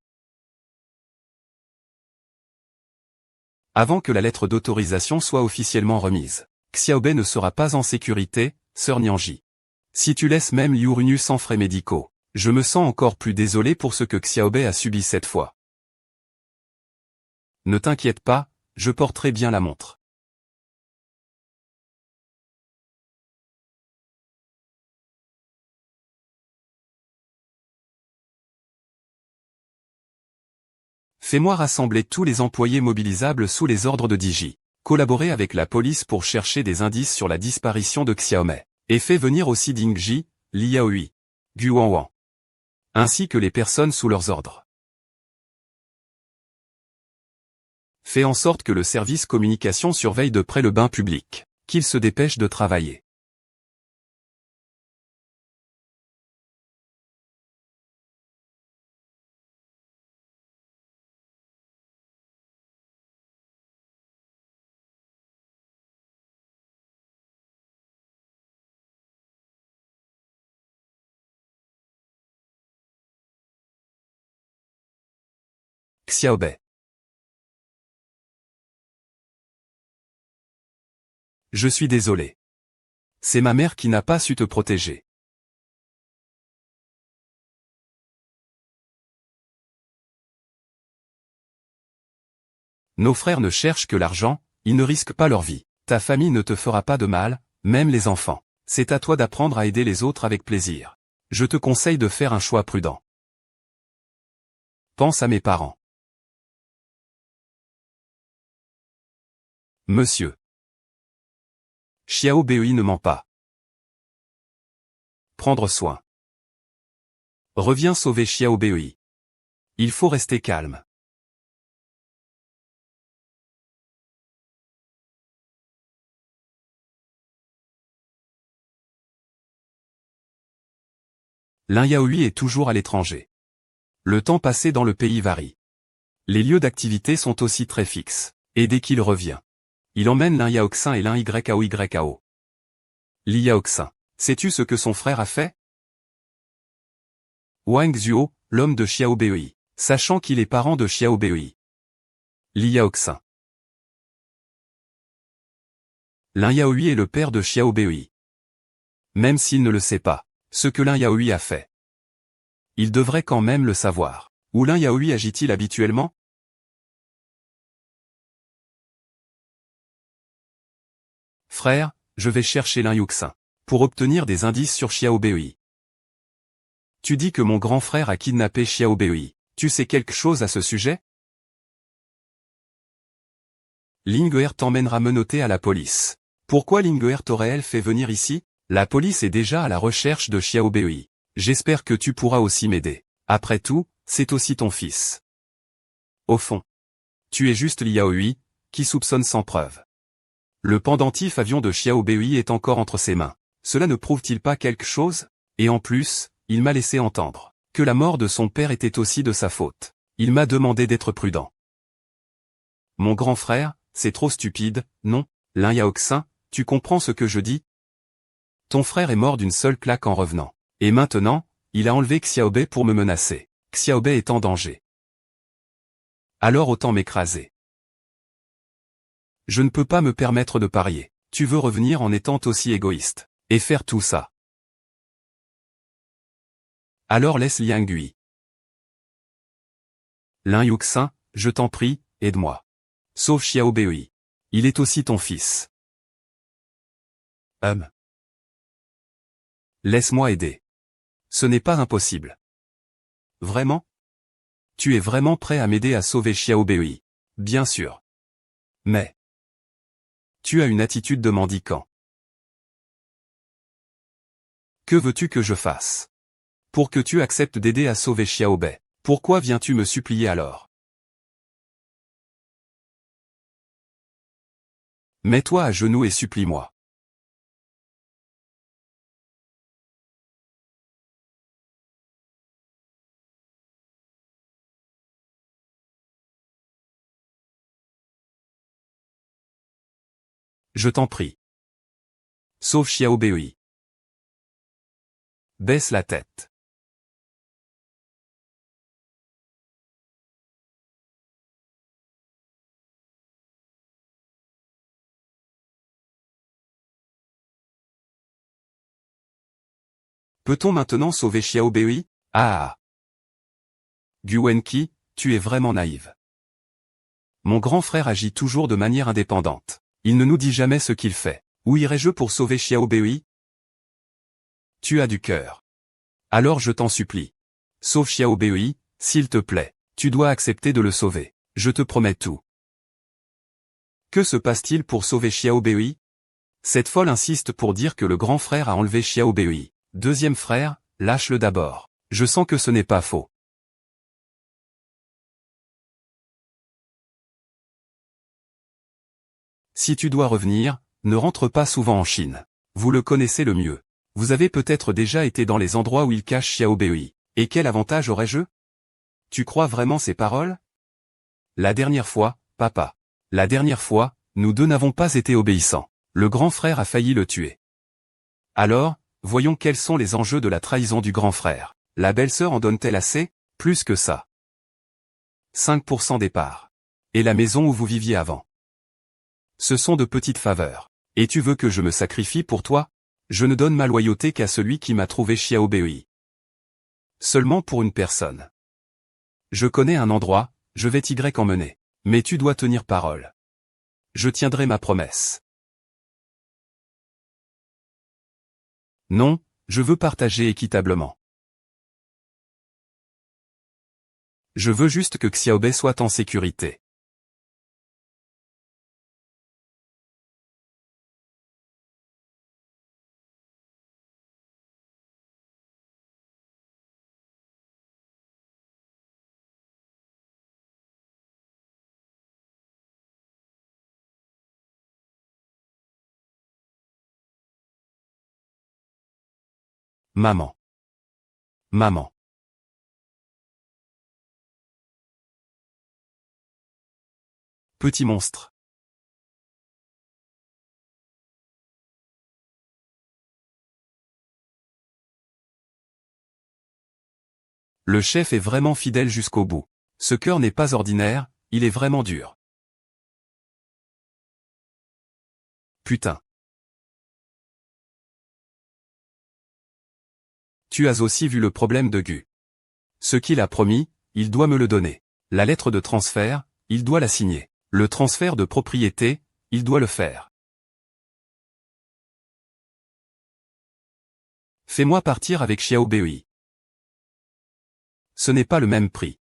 Avant que la lettre d'autorisation soit officiellement remise, Xiaobei ne sera pas en sécurité, sœur Nianji. Si tu laisses même Liu Runyu sans frais médicaux, je me sens encore plus désolé pour ce que Xiaobei a subi cette fois. Ne t'inquiète pas, je porterai bien la montre. Fais-moi rassembler tous les employés mobilisables sous les ordres de Diji. Collaborer avec la police pour chercher des indices sur la disparition de Xiaomei. Et fais venir aussi Dingji, Li Yaohui, Gu Wanwan, ainsi que les personnes sous leurs ordres. Fais en sorte que le service communication surveille de près le bain public, qu'il se dépêche de travailler. Xiaobei. Je suis désolé. C'est ma mère qui n'a pas su te protéger. Nos frères ne cherchent que l'argent, ils ne risquent pas leur vie. Ta famille ne te fera pas de mal, même les enfants. C'est à toi d'apprendre à aider les autres avec plaisir. Je te conseille de faire un choix prudent. Pense à mes parents. Monsieur. Xiaobei ne ment pas. Prendre soin. Reviens sauver Xiaobei. Il faut rester calme. Lin Yaohui est toujours à l'étranger. Le temps passé dans le pays varie. Les lieux d'activité sont aussi très fixes. Et dès qu'il revient, il emmène Lin Yaoxin et Lin Yaoyao. Li Yaoxin. Sais-tu ce que son frère a fait? Wang Zuo, l'homme de Xiaobei, sachant qu'il est parent de Xiaobei. Li Yaoxin. Lin Yaohui est le père de Xiaobei. Même s'il ne le sait pas, ce que Lin Yaohui a fait, il devrait quand même le savoir. Où Lin Yaohui agit-il habituellement? Frère, je vais chercher Lin Yuxin, pour obtenir des indices sur Xiaobei. Tu dis que mon grand frère a kidnappé Xiaobei. Tu sais quelque chose à ce sujet? Linguer t'emmènera menotter à la police. Pourquoi Linguer t'aurait-elle fait venir ici? La police est déjà à la recherche de Xiaobei. J'espère que tu pourras aussi m'aider. Après tout, c'est aussi ton fils. Au fond, tu es juste Li Yaohui, qui soupçonne sans preuve. Le pendentif avion de Xiaobei est encore entre ses mains. Cela ne prouve-t-il pas quelque chose? Et en plus, il m'a laissé entendre que la mort de son père était aussi de sa faute. Il m'a demandé d'être prudent. Mon grand frère, c'est trop stupide, non? Lin Yaoxin, tu comprends ce que je dis? Ton frère est mort d'une seule claque en revenant. Et maintenant, il a enlevé Xiaobei pour me menacer. Xiaobei est en danger. Alors autant m'écraser. Je ne peux pas me permettre de parier. Tu veux revenir en étant aussi égoïste. Et faire tout ça. Alors laisse Liang Gui. Lin Yuxin, je t'en prie, aide-moi. Sauve Xiao Bei. Il est aussi ton fils. Laisse-moi aider. Ce n'est pas impossible. Vraiment? Tu es vraiment prêt à m'aider à sauver Xiao Bei? Bien sûr. Mais... tu as une attitude de mendicant. Que veux-tu que je fasse? Pour que tu acceptes d'aider à sauver Xiao Bei, pourquoi viens-tu me supplier alors? Mets-toi à genoux et supplie-moi. Je t'en prie. Sauve Xiao Bei. Baisse la tête. Peut-on maintenant sauver Xiao Bei? Ah. Gu Wenqi, tu es vraiment naïve. Mon grand frère agit toujours de manière indépendante. Il ne nous dit jamais ce qu'il fait. Où irais-je pour sauver Xiao Bei? Tu as du cœur. Alors je t'en supplie. Sauve Xiao Bei, s'il te plaît. Tu dois accepter de le sauver. Je te promets tout. Que se passe-t-il pour sauver Xiao Bei? Cette folle insiste pour dire que le grand frère a enlevé Xiao Bei. Deuxième frère, lâche-le d'abord. Je sens que ce n'est pas faux. Si tu dois revenir, ne rentre pas souvent en Chine. Vous le connaissez le mieux. Vous avez peut-être déjà été dans les endroits où il cache Xiao Bei. Et quel avantage aurais-je? Tu crois vraiment ces paroles? La dernière fois, papa. La dernière fois, nous deux n'avons pas été obéissants. Le grand frère a failli le tuer. Alors, voyons quels sont les enjeux de la trahison du grand frère. La belle-sœur en donne-t-elle assez? Plus que ça. 5% des parts. Et la maison où vous viviez avant. Ce sont de petites faveurs. Et tu veux que je me sacrifie pour toi? Je ne donne ma loyauté qu'à celui qui m'a trouvé Xiao Bei. Seulement pour une personne. Je connais un endroit, je vais t'y emmener. Mais tu dois tenir parole. Je tiendrai ma promesse. Non, je veux partager équitablement. Je veux juste que Xiao Bei soit en sécurité. Maman. Maman. Petit monstre. Le chef est vraiment fidèle jusqu'au bout. Ce cœur n'est pas ordinaire, il est vraiment dur. Putain. Tu as aussi vu le problème de Gu. Ce qu'il a promis, il doit me le donner. La lettre de transfert, il doit la signer. Le transfert de propriété, il doit le faire. Fais-moi partir avec Xiao Bei. Ce n'est pas le même prix.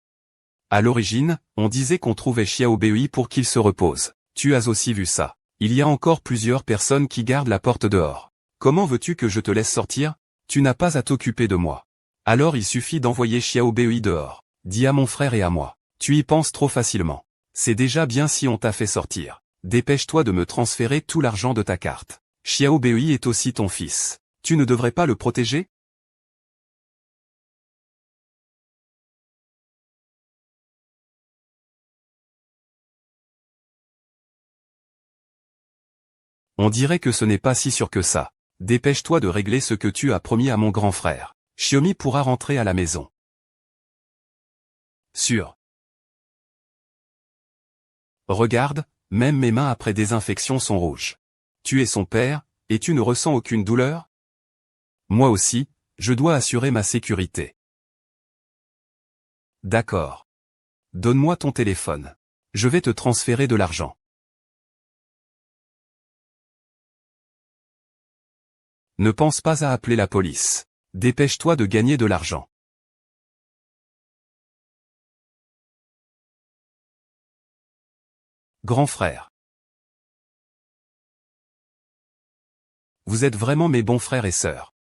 À l'origine, on disait qu'on trouvait Xiao Bei pour qu'il se repose. Tu as aussi vu ça. Il y a encore plusieurs personnes qui gardent la porte dehors. Comment veux-tu que je te laisse sortir? Tu n'as pas à t'occuper de moi. Alors il suffit d'envoyer Xiao Bei dehors. Dis à mon frère et à moi. Tu y penses trop facilement. C'est déjà bien si on t'a fait sortir. Dépêche-toi de me transférer tout l'argent de ta carte. Xiao Bei est aussi ton fils. Tu ne devrais pas le protéger? On dirait que ce n'est pas si sûr que ça. Dépêche-toi de régler ce que tu as promis à mon grand frère. Xiaomi pourra rentrer à la maison. Sûr. Regarde, même mes mains après désinfection sont rouges. Tu es son père, et tu ne ressens aucune douleur? Moi aussi, je dois assurer ma sécurité. D'accord. Donne-moi ton téléphone. Je vais te transférer de l'argent. Ne pense pas à appeler la police. Dépêche-toi de gagner de l'argent. Grand frère. Vous êtes vraiment mes bons frères et sœurs.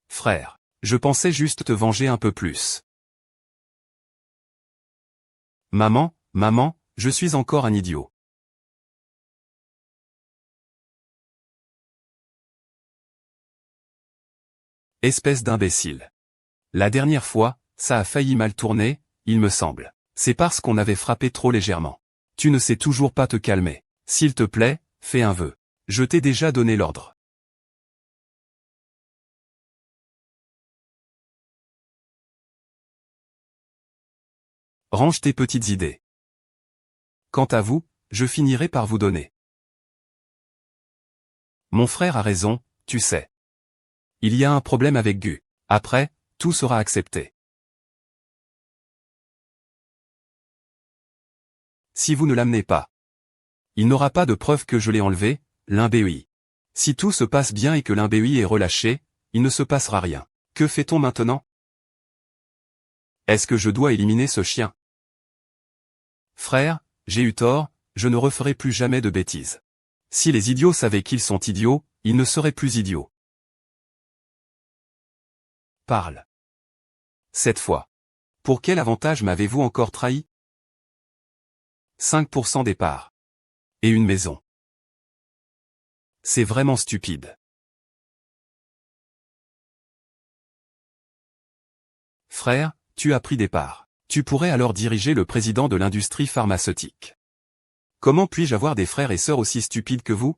Frère. Je pensais juste te venger un peu plus. Maman, maman, je suis encore un idiot. Espèce d'imbécile. La dernière fois, ça a failli mal tourner, il me semble. C'est parce qu'on avait frappé trop légèrement. Tu ne sais toujours pas te calmer. S'il te plaît, fais un vœu. Je t'ai déjà donné l'ordre. Range tes petites idées. Quant à vous, je finirai par vous donner. Mon frère a raison, tu sais. Il y a un problème avec Gu. Après, tout sera accepté. Si vous ne l'amenez pas, il n'aura pas de preuve que je l'ai enlevé, l'imbéi. Si tout se passe bien et que l'imbéi est relâché, il ne se passera rien. Que fait-on maintenant? Est-ce que je dois éliminer ce chien? Frère, j'ai eu tort, je ne referai plus jamais de bêtises. Si les idiots savaient qu'ils sont idiots, ils ne seraient plus idiots. Parle. Cette fois. Pour quel avantage m'avez-vous encore trahi? 5% des parts. Et une maison. C'est vraiment stupide. Frère, tu as pris des parts. Tu pourrais alors diriger le président de l'industrie pharmaceutique. Comment puis-je avoir des frères et sœurs aussi stupides que vous?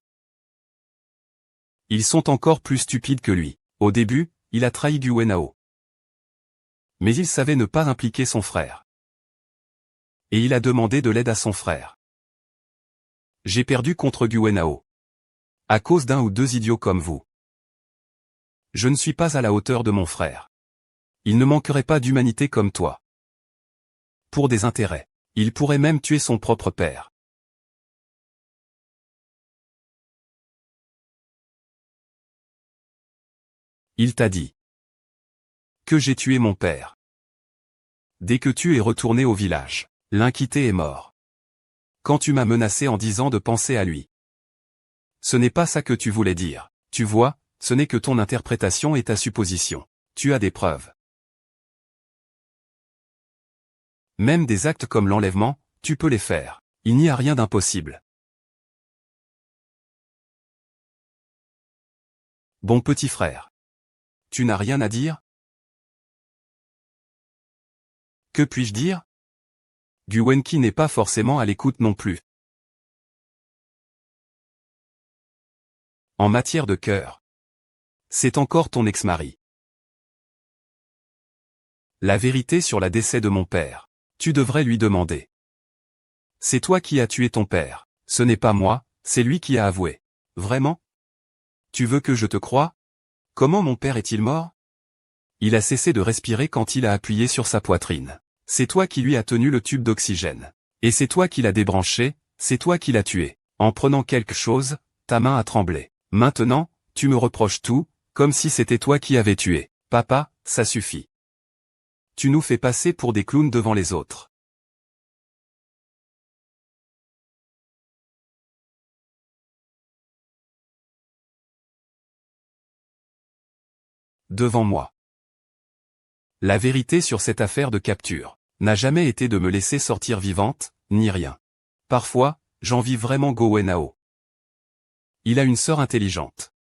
Ils sont encore plus stupides que lui. Au début, il a trahi Gu Wenhao. Mais il savait ne pas impliquer son frère. Et il a demandé de l'aide à son frère. J'ai perdu contre Gu Wenhao. À cause d'un ou deux idiots comme vous. Je ne suis pas à la hauteur de mon frère. Il ne manquerait pas d'humanité comme toi. Pour des intérêts. Il pourrait même tuer son propre père. Il t'a dit que j'ai tué mon père. Dès que tu es retourné au village, l'inquité est mort. Quand tu m'as menacé en disant de penser à lui. Ce n'est pas ça que tu voulais dire. Tu vois, ce n'est que ton interprétation et ta supposition. Tu as des preuves. Même des actes comme l'enlèvement, tu peux les faire. Il n'y a rien d'impossible. Bon petit frère. Tu n'as rien à dire? Que puis-je dire? Gu Wenqi n'est pas forcément à l'écoute non plus. En matière de cœur. C'est encore ton ex-mari. La vérité sur le décès de mon père. Tu devrais lui demander. C'est toi qui as tué ton père. Ce n'est pas moi, c'est lui qui a avoué. Vraiment? Tu veux que je te croie? Comment mon père est-il mort? Il a cessé de respirer quand il a appuyé sur sa poitrine. C'est toi qui lui as tenu le tube d'oxygène. Et c'est toi qui l'as débranché, c'est toi qui l'as tué. En prenant quelque chose, ta main a tremblé. Maintenant, tu me reproches tout, comme si c'était toi qui avais tué. Papa, ça suffit. Tu nous fais passer pour des clowns devant les autres. Devant moi. La vérité sur cette affaire de capture n'a jamais été de me laisser sortir vivante, ni rien. Parfois, j'envie vraiment Gu Wenhao. Il a une sœur intelligente.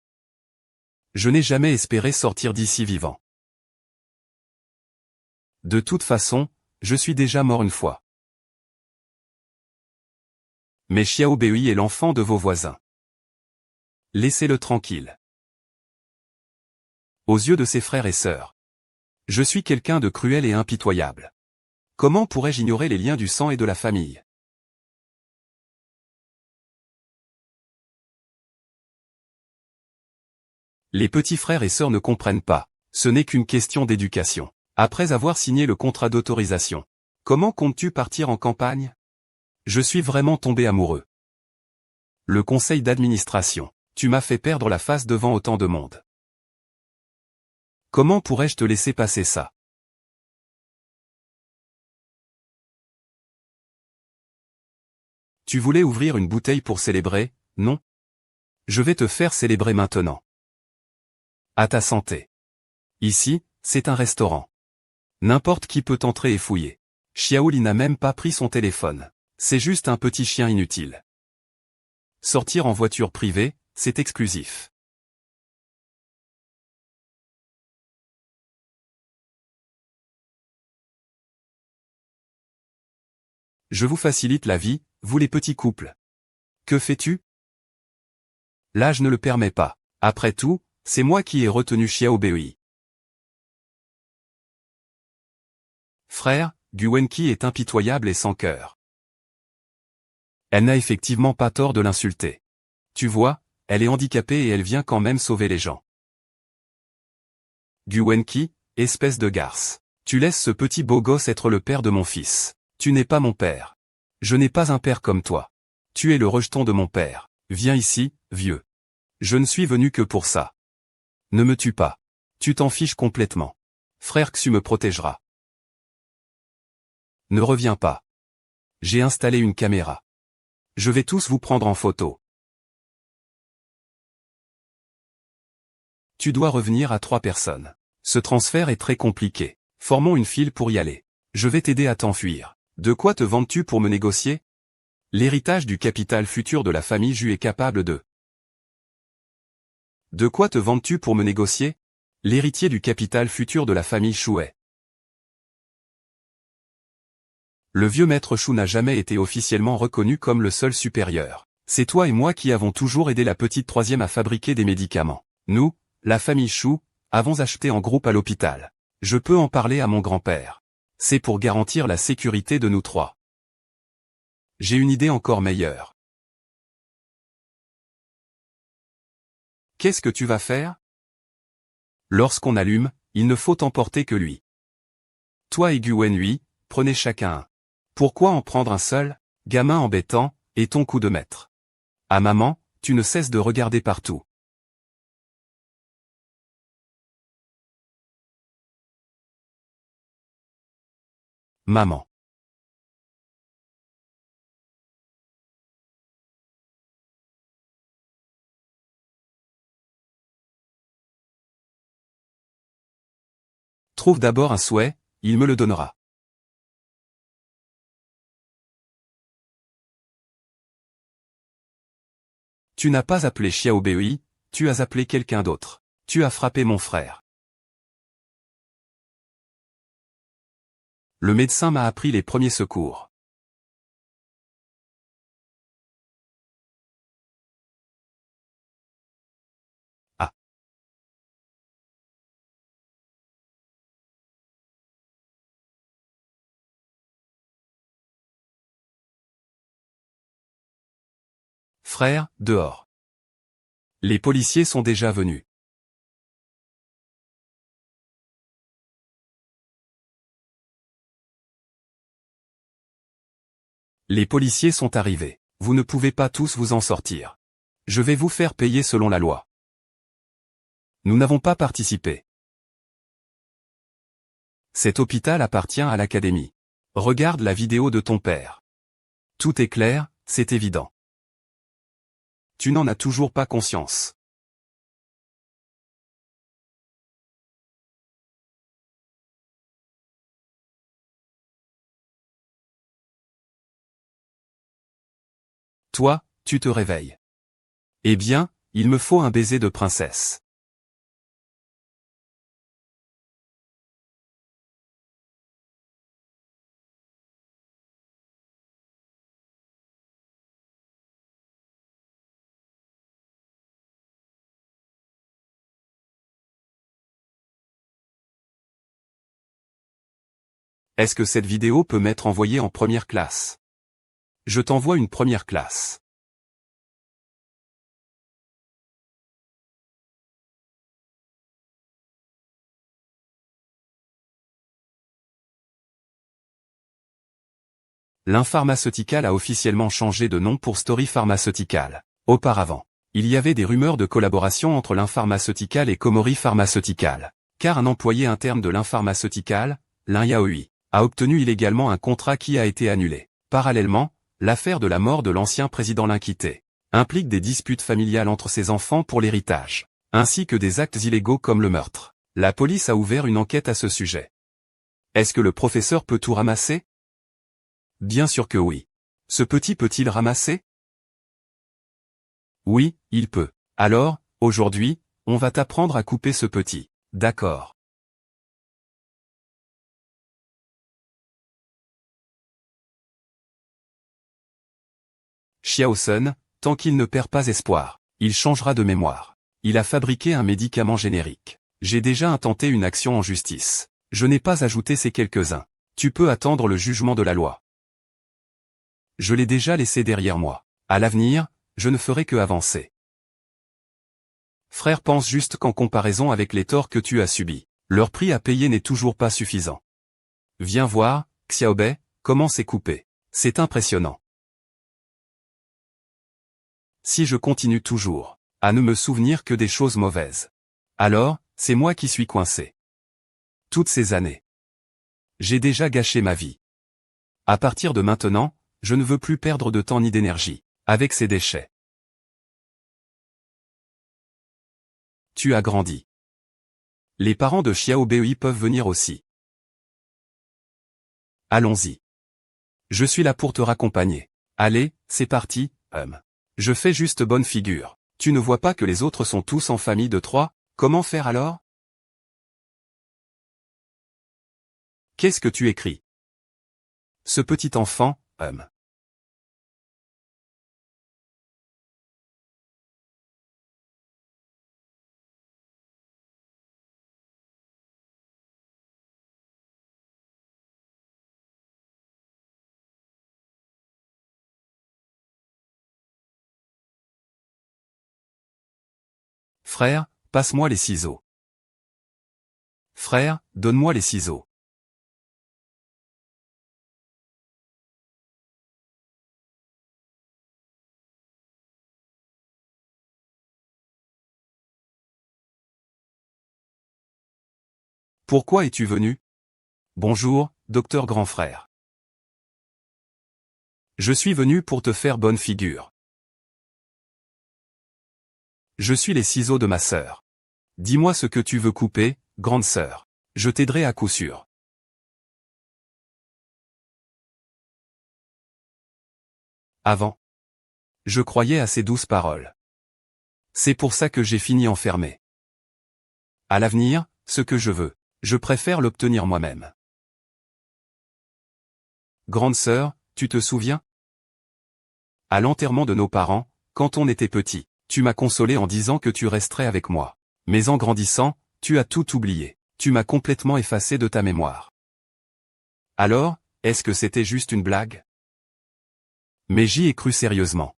Je n'ai jamais espéré sortir d'ici vivant. De toute façon, je suis déjà mort une fois. Mais Xiao Bei est l'enfant de vos voisins. Laissez-le tranquille. Aux yeux de ses frères et sœurs. Je suis quelqu'un de cruel et impitoyable. Comment pourrais-je ignorer les liens du sang et de la famille? Les petits frères et sœurs ne comprennent pas. Ce n'est qu'une question d'éducation. Après avoir signé le contrat d'autorisation, comment comptes-tu partir en campagne? Je suis vraiment tombé amoureux. Le conseil d'administration. Tu m'as fait perdre la face devant autant de monde. Comment pourrais-je te laisser passer ça? Tu voulais ouvrir une bouteille pour célébrer, non? Je vais te faire célébrer maintenant. À ta santé. Ici, c'est un restaurant. N'importe qui peut entrer et fouiller. Xiaoli n'a même pas pris son téléphone. C'est juste un petit chien inutile. Sortir en voiture privée, c'est exclusif. Je vous facilite la vie, vous les petits couples. Que fais-tu? L'âge ne le permet pas. Après tout, c'est moi qui ai retenu Xiao Bei. Frère, Gu Wenqi est impitoyable et sans cœur. Elle n'a effectivement pas tort de l'insulter. Tu vois, elle est handicapée et elle vient quand même sauver les gens. Gu Wenqi, espèce de garce. Tu laisses ce petit beau gosse être le père de mon fils. Tu n'es pas mon père. Je n'ai pas un père comme toi. Tu es le rejeton de mon père. Viens ici, vieux. Je ne suis venu que pour ça. Ne me tue pas. Tu t'en fiches complètement. Frère Xu me protégera. Ne reviens pas. J'ai installé une caméra. Je vais tous vous prendre en photo. Tu dois revenir à 3 personnes. Ce transfert est très compliqué. Formons une file pour y aller. Je vais t'aider à t'enfuir. De quoi te vantes-tu pour me négocier? L'héritage du capital futur de la famille Ju est capable de... De quoi te vantes-tu pour me négocier? L'héritier du capital futur de la famille Chouet. Le vieux maître Chou n'a jamais été officiellement reconnu comme le seul supérieur. C'est toi et moi qui avons toujours aidé la petite troisième à fabriquer des médicaments. Nous, la famille Chou, avons acheté en groupe à l'hôpital. Je peux en parler à mon grand-père. C'est pour garantir la sécurité de nous 3. J'ai une idée encore meilleure. Qu'est-ce que tu vas faire? Lorsqu'on allume, il ne faut emporter que lui. Toi et Gu Wenhui, prenez chacun un. Pourquoi en prendre un seul? Gamin embêtant, et ton coup de maître. Ah maman, tu ne cesses de regarder partout. Maman. Trouve d'abord un souhait, il me le donnera. Tu n'as pas appelé Xiao Bei, tu as appelé quelqu'un d'autre. Tu as frappé mon frère. Le médecin m'a appris les premiers secours. Ah. Frère, dehors. Les policiers sont déjà venus. Les policiers sont arrivés. Vous ne pouvez pas tous vous en sortir. Je vais vous faire payer selon la loi. Nous n'avons pas participé. Cet hôpital appartient à l'académie. Regarde la vidéo de ton père. Tout est clair, c'est évident. Tu n'en as toujours pas conscience. Toi, tu te réveilles. Eh bien, il me faut un baiser de princesse. Est-ce que cette vidéo peut m'être envoyée en première classe? Je t'envoie une première classe. L'inpharmaceutical a officiellement changé de nom pour Story Pharmaceutical. Auparavant, il y avait des rumeurs de collaboration entre l'inpharmaceutical et Komori Pharmaceutical, car un employé interne de l'inpharmaceutical, Lin Yaoi, a obtenu illégalement un contrat qui a été annulé. Parallèlement, l'affaire de la mort de l'ancien président Lin Qité implique des disputes familiales entre ses enfants pour l'héritage, ainsi que des actes illégaux comme le meurtre. La police a ouvert une enquête à ce sujet. Est-ce que le professeur peut tout ramasser? Bien sûr que oui. Ce petit peut-il ramasser? Oui, il peut. Alors, aujourd'hui, on va t'apprendre à couper ce petit. D'accord. Xiaosun, tant qu'il ne perd pas espoir, il changera de mémoire. Il a fabriqué un médicament générique. J'ai déjà intenté une action en justice. Je n'ai pas ajouté ces quelques-uns. Tu peux attendre le jugement de la loi. Je l'ai déjà laissé derrière moi. À l'avenir, je ne ferai que avancer. Frère, pense juste qu'en comparaison avec les torts que tu as subis, leur prix à payer n'est toujours pas suffisant. Viens voir, Xiaobei, comment c'est coupé. C'est impressionnant. Si je continue toujours à ne me souvenir que des choses mauvaises, alors, c'est moi qui suis coincé. Toutes ces années, j'ai déjà gâché ma vie. À partir de maintenant, je ne veux plus perdre de temps ni d'énergie avec ces déchets. Tu as grandi. Les parents de Xiaobei peuvent venir aussi. Allons-y. Je suis là pour te raccompagner. Allez, c'est parti, Je fais juste bonne figure. Tu ne vois pas que les autres sont tous en famille de 3, comment faire alors? Qu'est-ce que tu écris? Ce petit enfant, Frère, passe-moi les ciseaux. Frère, donne-moi les ciseaux. Pourquoi es-tu venu? Bonjour, docteur grand frère. Je suis venu pour te faire bonne figure. Je suis les ciseaux de ma sœur. Dis-moi ce que tu veux couper, grande sœur. Je t'aiderai à coup sûr. Avant, je croyais à ces douces paroles. C'est pour ça que j'ai fini enfermé. À l'avenir, ce que je veux, je préfère l'obtenir moi-même. Grande sœur, tu te souviens? À l'enterrement de nos parents, quand on était petit, tu m'as consolé en disant que tu resterais avec moi. Mais en grandissant, tu as tout oublié. Tu m'as complètement effacé de ta mémoire. Alors, est-ce que c'était juste une blague? Mais j'y ai cru sérieusement.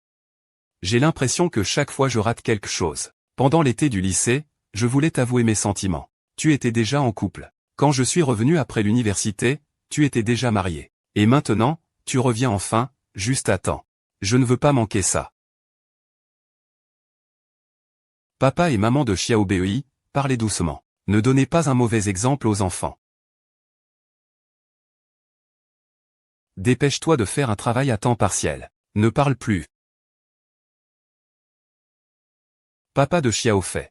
J'ai l'impression que chaque fois je rate quelque chose. Pendant l'été du lycée, je voulais t'avouer mes sentiments. Tu étais déjà en couple. Quand je suis revenu après l'université, tu étais déjà marié. Et maintenant, tu reviens enfin, juste à temps. Je ne veux pas manquer ça. Papa et maman de Xiaobei, parlez doucement. Ne donnez pas un mauvais exemple aux enfants. Dépêche-toi de faire un travail à temps partiel. Ne parle plus. Papa de Xiaofei.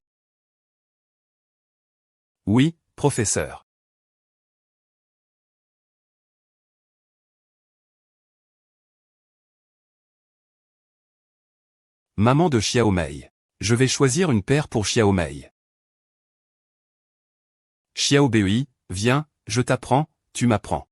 Oui, professeur. Maman de Xiaomei. Je vais choisir une paire pour Xiaomei. Xiaobei, viens, je t'apprends, tu m'apprends.